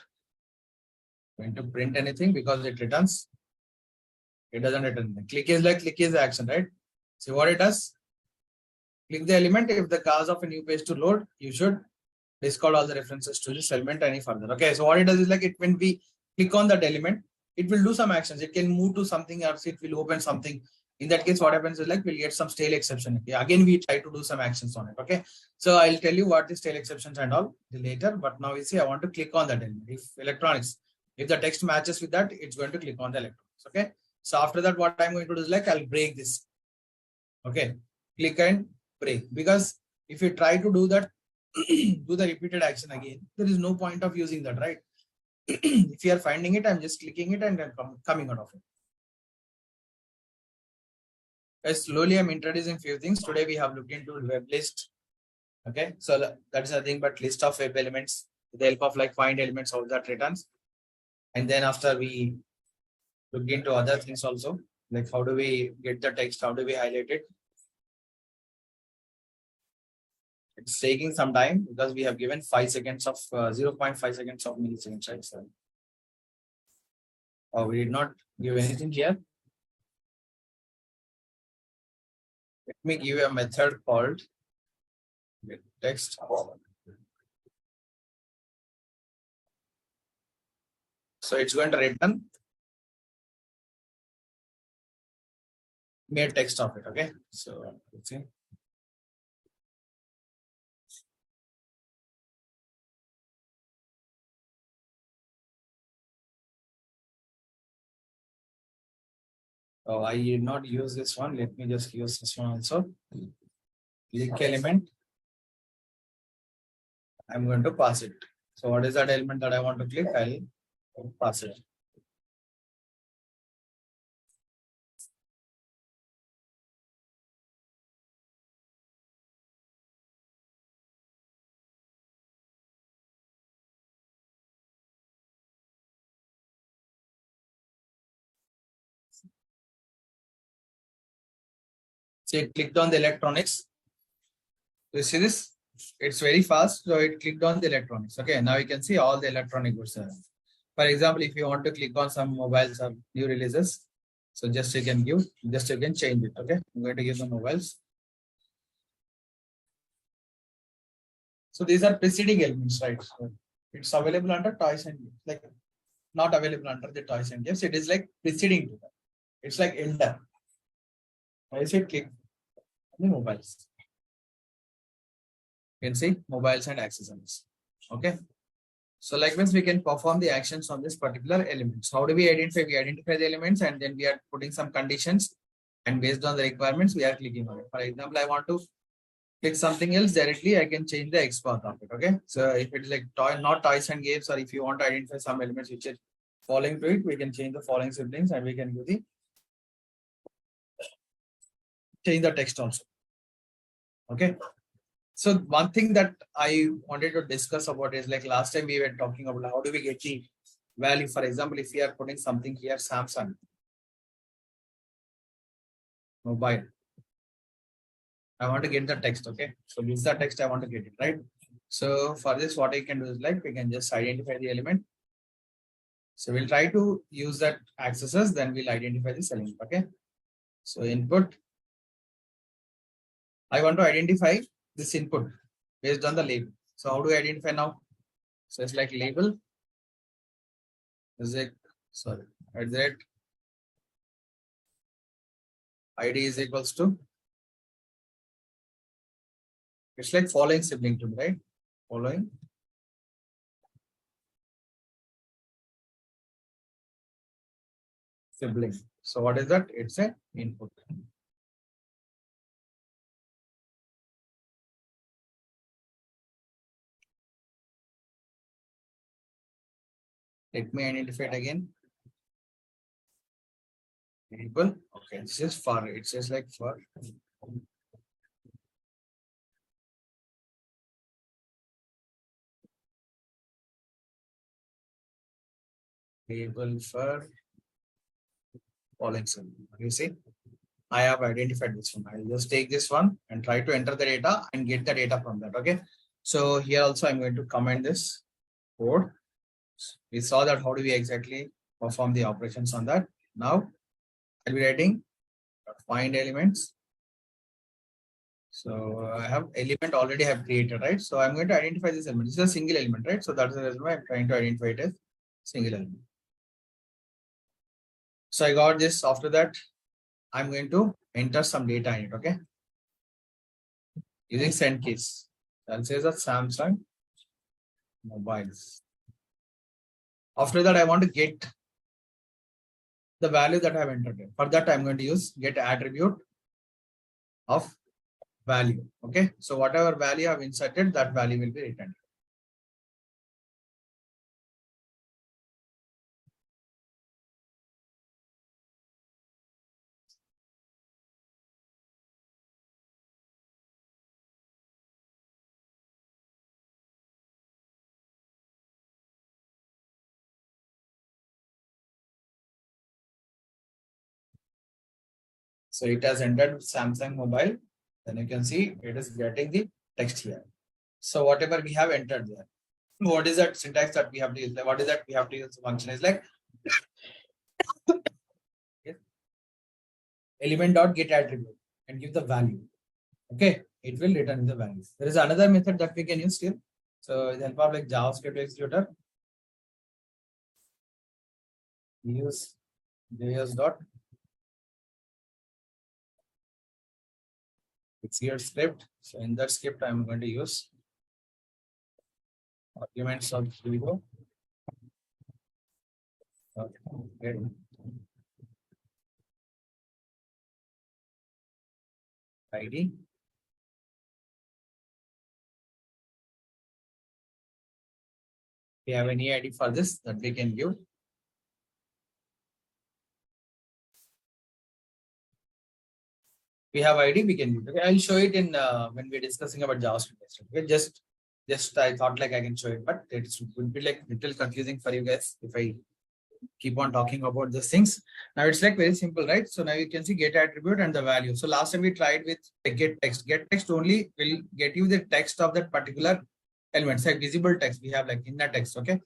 going to print anything because it returns. It doesn't return. Click is like click is the action, right? See what it does? Click the element. If the cause of a new page to load, you should discard all the references to this element any further. Okay, so what it does is like it when we click on that element, it will do some actions. It can move to something else. It will open something. In that case, what happens is like we'll get some stale exception. Okay? Again, we try to do some actions on it. Okay, so I'll tell you what is stale exceptions and all later. But now you see, I want to click on that element. If electronics, if the text matches with that, it's going to click on the electronics. Okay, so after that, what I'm going to do is like I'll break this. Okay, click and break, because if you try to do that, do the repeated action again, there is no point of using that, right? If you are finding it, I'm just clicking it and then coming out of it. Slowly I'm introducing few things. Today we have looked into web list, Okay, so that is nothing but list of web elements with the help of like find elements of that returns. And then after we look into other things also, like how do we get the text, how do we highlight it? It's taking some time because we have given 5 seconds of 0.5 seconds of milliseconds, right? So, we did not give anything here. Let me give you a method called get text. So it's going to return mere text of it. Okay. So let's see. Oh, I did not use this one. Let me just use this one also. Click element. I'm going to pass it. So what is that element that I want to click? I'll pass it. See, it clicked on the electronics. You see this? It's very fast. So it clicked on the electronics. Okay. Now you can see all the electronic goods. For example, if you want to click on some mobiles or new releases, so just you can change it. Okay. I'm going to give the mobiles. So these are preceding elements, right? So it's available under toys and games, like not available under the toys and games. It is like preceding to that. It's like elder. I said click on the mobiles. You can see mobiles and accessories. Okay. So likewise, we can perform the actions on this particular elements. How do we identify? We identify the elements and then we are putting some conditions, and based on the requirements, we are clicking on it. For example, I want to click something else directly, I can change the XPath of it. Okay. So if it's like not toys and games, or if you want to identify some elements which are following to it, we can change the following siblings and we can do the change the text also. Okay. So one thing that I wanted to discuss about is like last time we were talking about how do we get the value. For example, if we are putting something here, Samsung mobile, I want to get the text. Okay. So this is the text I want to get it, right? So for this, what I can do is like we can just identify the element. So we'll try to use that accesses, then we'll identify this element. Okay. So input, I want to identify this input based on the label. So how do I identify now? So it's like label is it sorry at that ID is equals to, it's like following sibling to me, right? Following sibling. So what is that? It's a input. Let me identify it again. Label. Okay, this is for, it says like for label for following sibling. You see, I have identified this one. I'll just take this one and try to enter the data and get the data from that. Okay. So here also I'm going to comment this code. We saw that how do we exactly perform the operations on that. Now I'll be writing find elements. So I have element already have created, right? So I'm going to identify this element. This is a single element, right? So that's the reason why I'm trying to identify it as single element. So I got this. After that, I'm going to enter some data in it. Okay. Using send keys. I'll say that Samsung mobiles. After that, I want to get the value that I have entered in. For that, I'm going to use get attribute of value. Okay. So whatever value I've inserted, that value will be returned. So it has entered Samsung mobile. Then you can see it is getting the text here. So whatever we have entered there. What is that syntax that we have to use? What is that we have to use? The function is like element dot get attribute and give the value. Okay, it will return the value. There is another method that we can use still. So with the help of like JavaScript executor, we use JS dot execute script. So in that script, I'm going to use arguments of 0. Okay. ID. We have any ID for this that we can give. We have ID, we can use. Okay, I'll show it in when we're discussing about JavaScript. Okay, just I thought like I can show it, but it would be like little confusing for you guys if I keep on talking about these things. Now it's like very simple, right? So now you can see get attribute and the value. So last time we tried with get text. Get text only will get you the text of that particular element. Say visible text, we have like inner text, okay?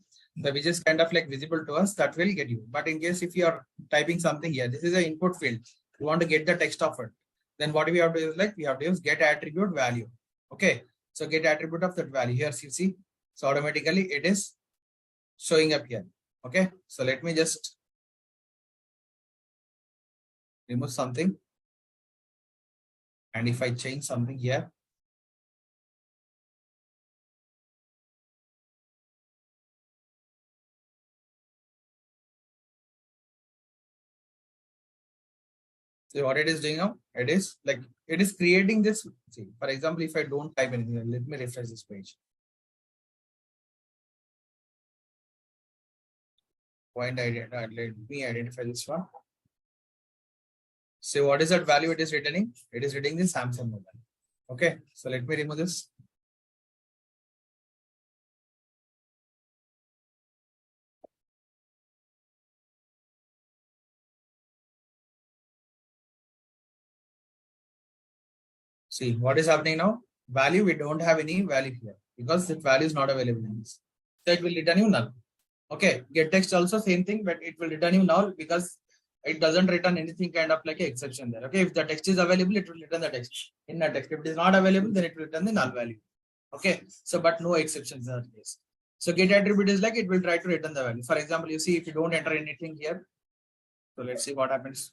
So which is kind of like visible to us, that will get you. But in case if you are typing something here, this is an input field. You want to get the text of it. Then what we have to use, like we have to use get attribute value. Okay. So get attribute of that value here, you see. So automatically it is showing up here. Okay. So let me just remove something. And if I change something here, so what it is doing now, it is like, it is creating this. See, for example, if I don't type anything, let me refresh this page. Point let me identify this one. So what is that value it is returning? It is returning the Samsung mobile. Okay. So let me remove this. See what is happening now? Value, we don't have any value here because that value is not available in this. So it will return you null. Okay, get text also same thing, but it will return you null because it doesn't return anything kind of like an exception there. Okay, if the text is available, it will return the text in the text. If it is not available, then it will return the null value. Okay, so but no exceptions in that case. So get attribute is like it will try to return the value. For example, you see if you don't enter anything here. So let's see what happens.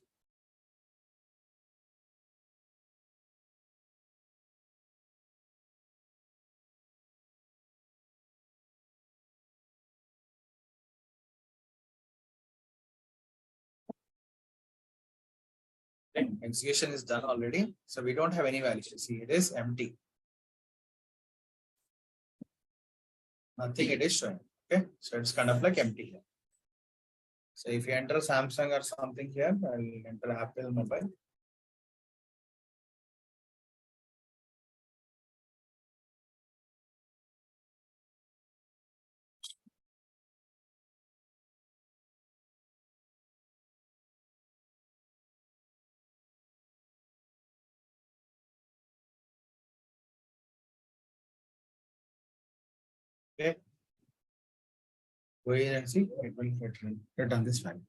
Okay, execution is done already. So we don't have any value. See, it is empty. Nothing it is showing. Okay, so it's kind of like empty here. So if you enter Samsung or something here, I'll enter Apple mobile. Okay. Go here and see, it will return this value.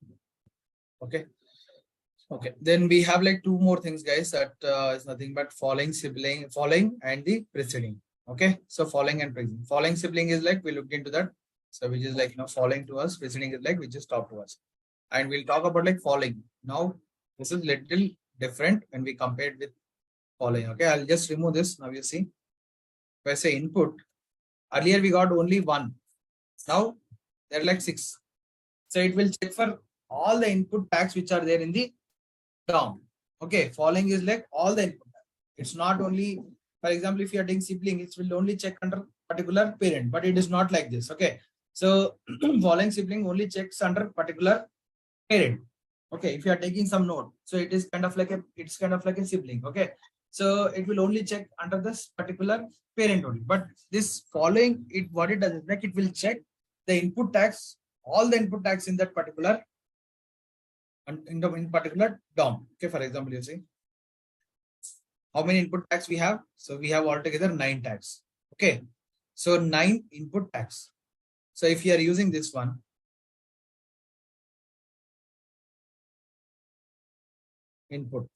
Okay. Okay. Then we have like two more things, guys. That is nothing but following and the preceding. Okay. So following and preceding. Following sibling is like we looked into that. So which is like following to us. Preceding is like which is top to us. And we'll talk about like following. Now this is little different when we compare it with following. Okay. I'll just remove this. Now you see. If I say input, earlier we got only one. Now there are like 6. So it will check for all the input tags which are there in the DOM. Okay, following is like all the input tags. It's not only, for example, if you are doing sibling, it will only check under particular parent, but it is not like this. Okay, so following sibling only checks under particular parent. Okay, if you are taking some node, so it is kind of like a sibling. Okay, so it will only check under this particular parent only. But this following, what it does is like it will check the input tags, all the input tags in that particular in particular DOM. Okay, for example, you see How many input tags we have? So we have altogether 9 tags. Okay. So 9 input tags. So if you are using this one, input.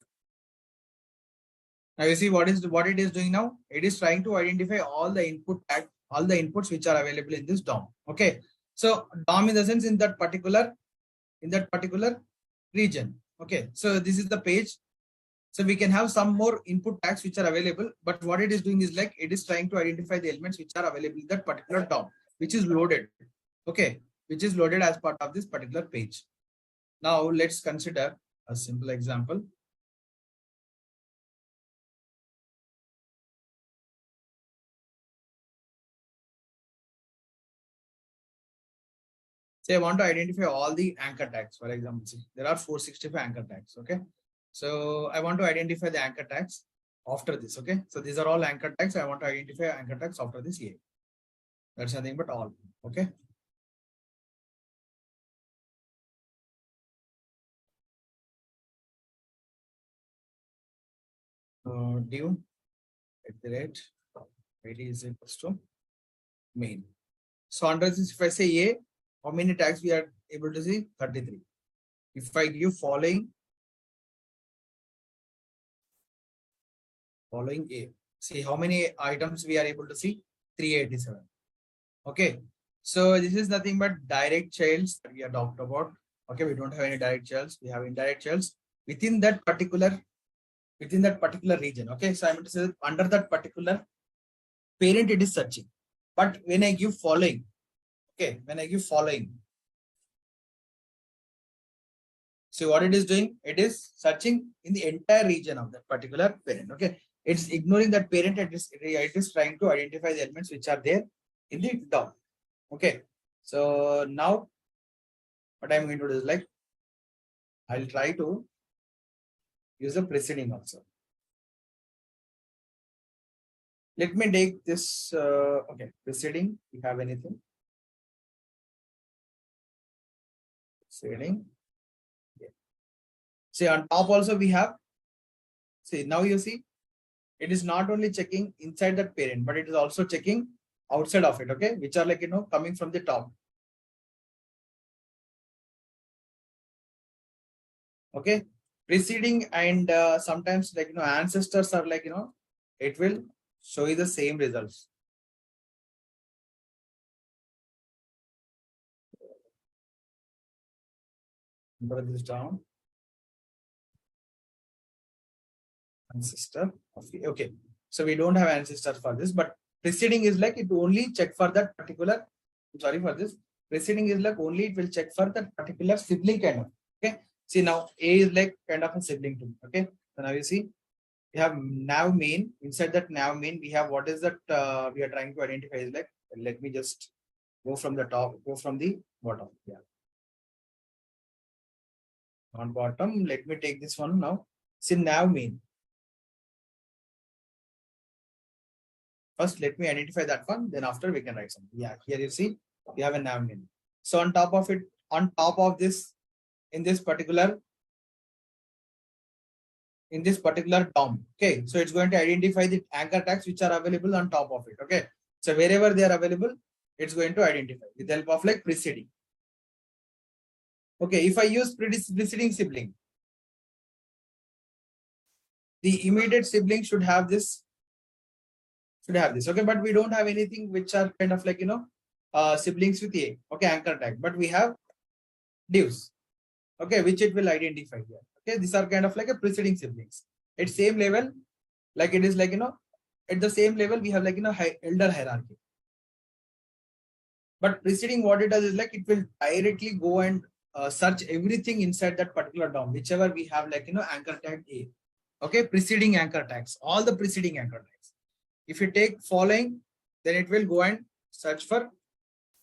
Now you see what it is doing now? It is trying to identify all the all the inputs which are available in this DOM. Okay. So DOM in the sense in that particular region. Okay. So this is the page. So we can have some more input tags which are available, but what it is doing is like it is trying to identify the elements which are available in that particular DOM, which is loaded. Okay. Which is loaded as part of this particular page. Now let's consider a simple example. Say I want to identify all the anchor tags. For example, see, there are 465 anchor tags. Okay. So I want to identify the anchor tags after this. Okay. So these are all anchor tags. I want to identify anchor tags after this here. That's nothing but all. Okay. Div at the rate id is equals to main. So under this, if I say A, how many tags we are able to see? 33. If I give following A, see how many items we are able to see? 387. Okay. So this is nothing but direct childs that we have talked about. Okay, we don't have any direct childs. We have indirect childs within that particular region. Okay, so I'm going to say that under that particular parent, it is searching. But when I give following, okay, when I give following, see what it is doing? It is searching in the entire region of that particular parent. Okay, it's ignoring that parent. It is trying to identify the elements which are there in the DOM. Okay, so now what I'm going to do is like I'll try to use a preceding also. Let me take this. Okay, preceding. You have anything? Preceding. Yeah. See on top also we have. See now you see, it is not only checking inside that parent, but it is also checking outside of it. Okay, which are like coming from the top. Okay, preceding and sometimes like ancestors are like it will show you the same results. Put this down. Ancestor. Okay, so we don't have ancestor for this, but preceding is like it only check for that particular. Sorry for this. Preceding is like only it will check for that particular sibling kind of. Okay. See now A is like kind of a sibling to. Okay. So now you see we have nav main. Inside that nav main we have what is that we are trying to identify is like, let me just go from the top, go from the bottom. Yeah. On bottom, let me take this one now. See nav main. First, let me identify that one. Then after we can write something. Yeah, here you see we have a nav main. So on top of it, on top of this, in this particular DOM. Okay, so it's going to identify the anchor tags which are available on top of it. Okay, so wherever they are available, it's going to identify with the help of like preceding. Okay, if I use preceding sibling, the immediate sibling should have this. Okay, but we don't have anything which are kind of like siblings with A. Okay, anchor tag, but we have divs. Okay, which it will identify here. Okay, these are kind of like a preceding siblings. At same level, like it is like at the same level we have like elder hierarchy. But preceding, what it does is like it will directly go and search everything inside that particular DOM, whichever we have like anchor tag A. Okay, preceding anchor tags, all the preceding anchor tags. If you take following, then it will go and search for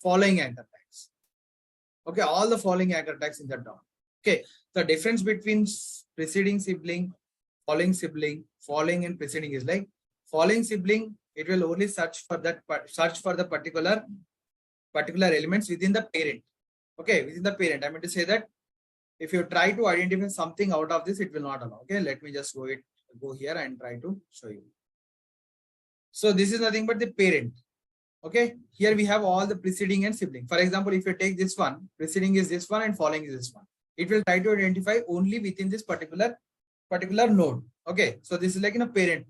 following anchor tags. Okay, all the following anchor tags in the DOM. Okay, the difference between preceding sibling, following and preceding is like following sibling, it will only search for the particular elements within the parent. Okay, within the parent. I mean to say that if you try to identify something out of this, it will not allow. Okay, let me just go go here and try to show you. So this is nothing but the parent. Okay, here we have all the preceding and sibling. For example, if you take this one, preceding is this one and following is this one. It will try to identify only within this particular node. Okay, so this is like in a parent.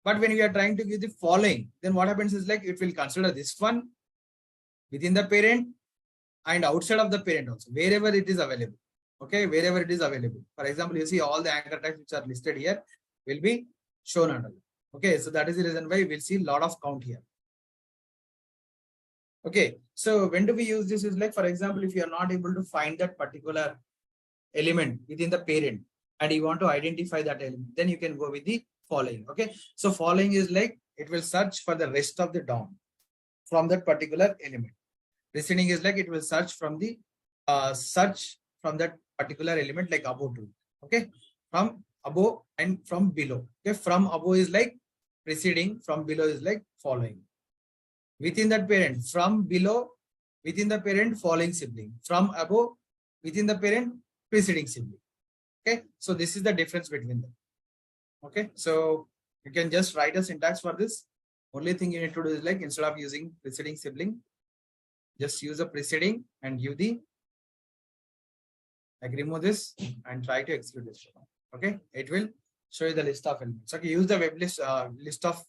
But when we are trying to give the following, then what happens is like it will consider this one within the parent and outside of the parent also, wherever it is available. Okay, wherever it is available. For example, you see all the anchor tags which are listed here will be shown under. Okay, so that is the reason why we'll see a lot of count here. Okay, so when do we use this is like, for example, if you are not able to find that particular element within the parent and you want to identify that element, then you can go with the following. Okay, so following is like it will search for the rest of the DOM from that particular element. Preceding is like it will search from the that particular element like above to. Okay, from above and from below. Okay, from above is like preceding, from below is like following. Within that parent, from below, within the parent, following sibling. From above, within the parent, preceding sibling. Okay, so this is the difference between them. Okay, so you can just write a syntax for this. Only thing you need to do is like instead of using preceding sibling, just use a preceding and give the, like remove this and try to execute this. Okay, it will show you the list of elements. Okay, use the web list of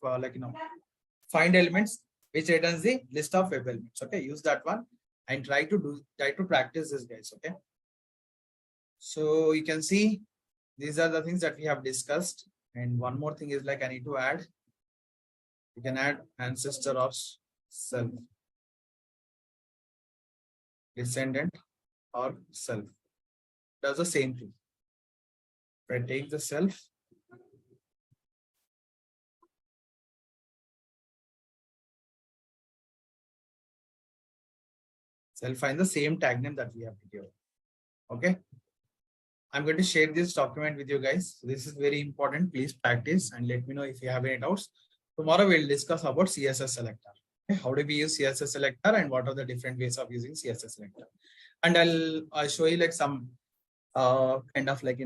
find elements which returns the list of web elements. Okay, use that one and try to practice this, guys. Okay, so you can see these are the things that we have discussed. And one more thing is like I need to add. You can add ancestor of self, descendant or self. Does the same thing. If I take the self, find the same tag name that we have to give. Okay, I'm going to share this document with you guys. So this is very important. Please practice and let me know if you have any doubts. Tomorrow we'll discuss about CSS selector. Okay? How do we use CSS selector and what are the different ways of using CSS selector? And I'll show you like some kind of like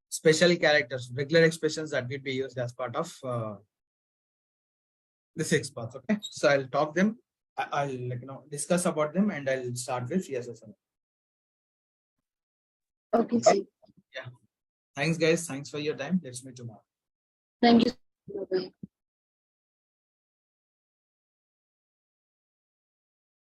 special characters, regular expressions that will be used as part of the 6 paths. Okay, so I'll talk them. I'll discuss about them and I'll start with CSS. Okay, sir. Yeah. Thanks, guys. Thanks for your time. Let's meet tomorrow. Thank you. Bye-bye.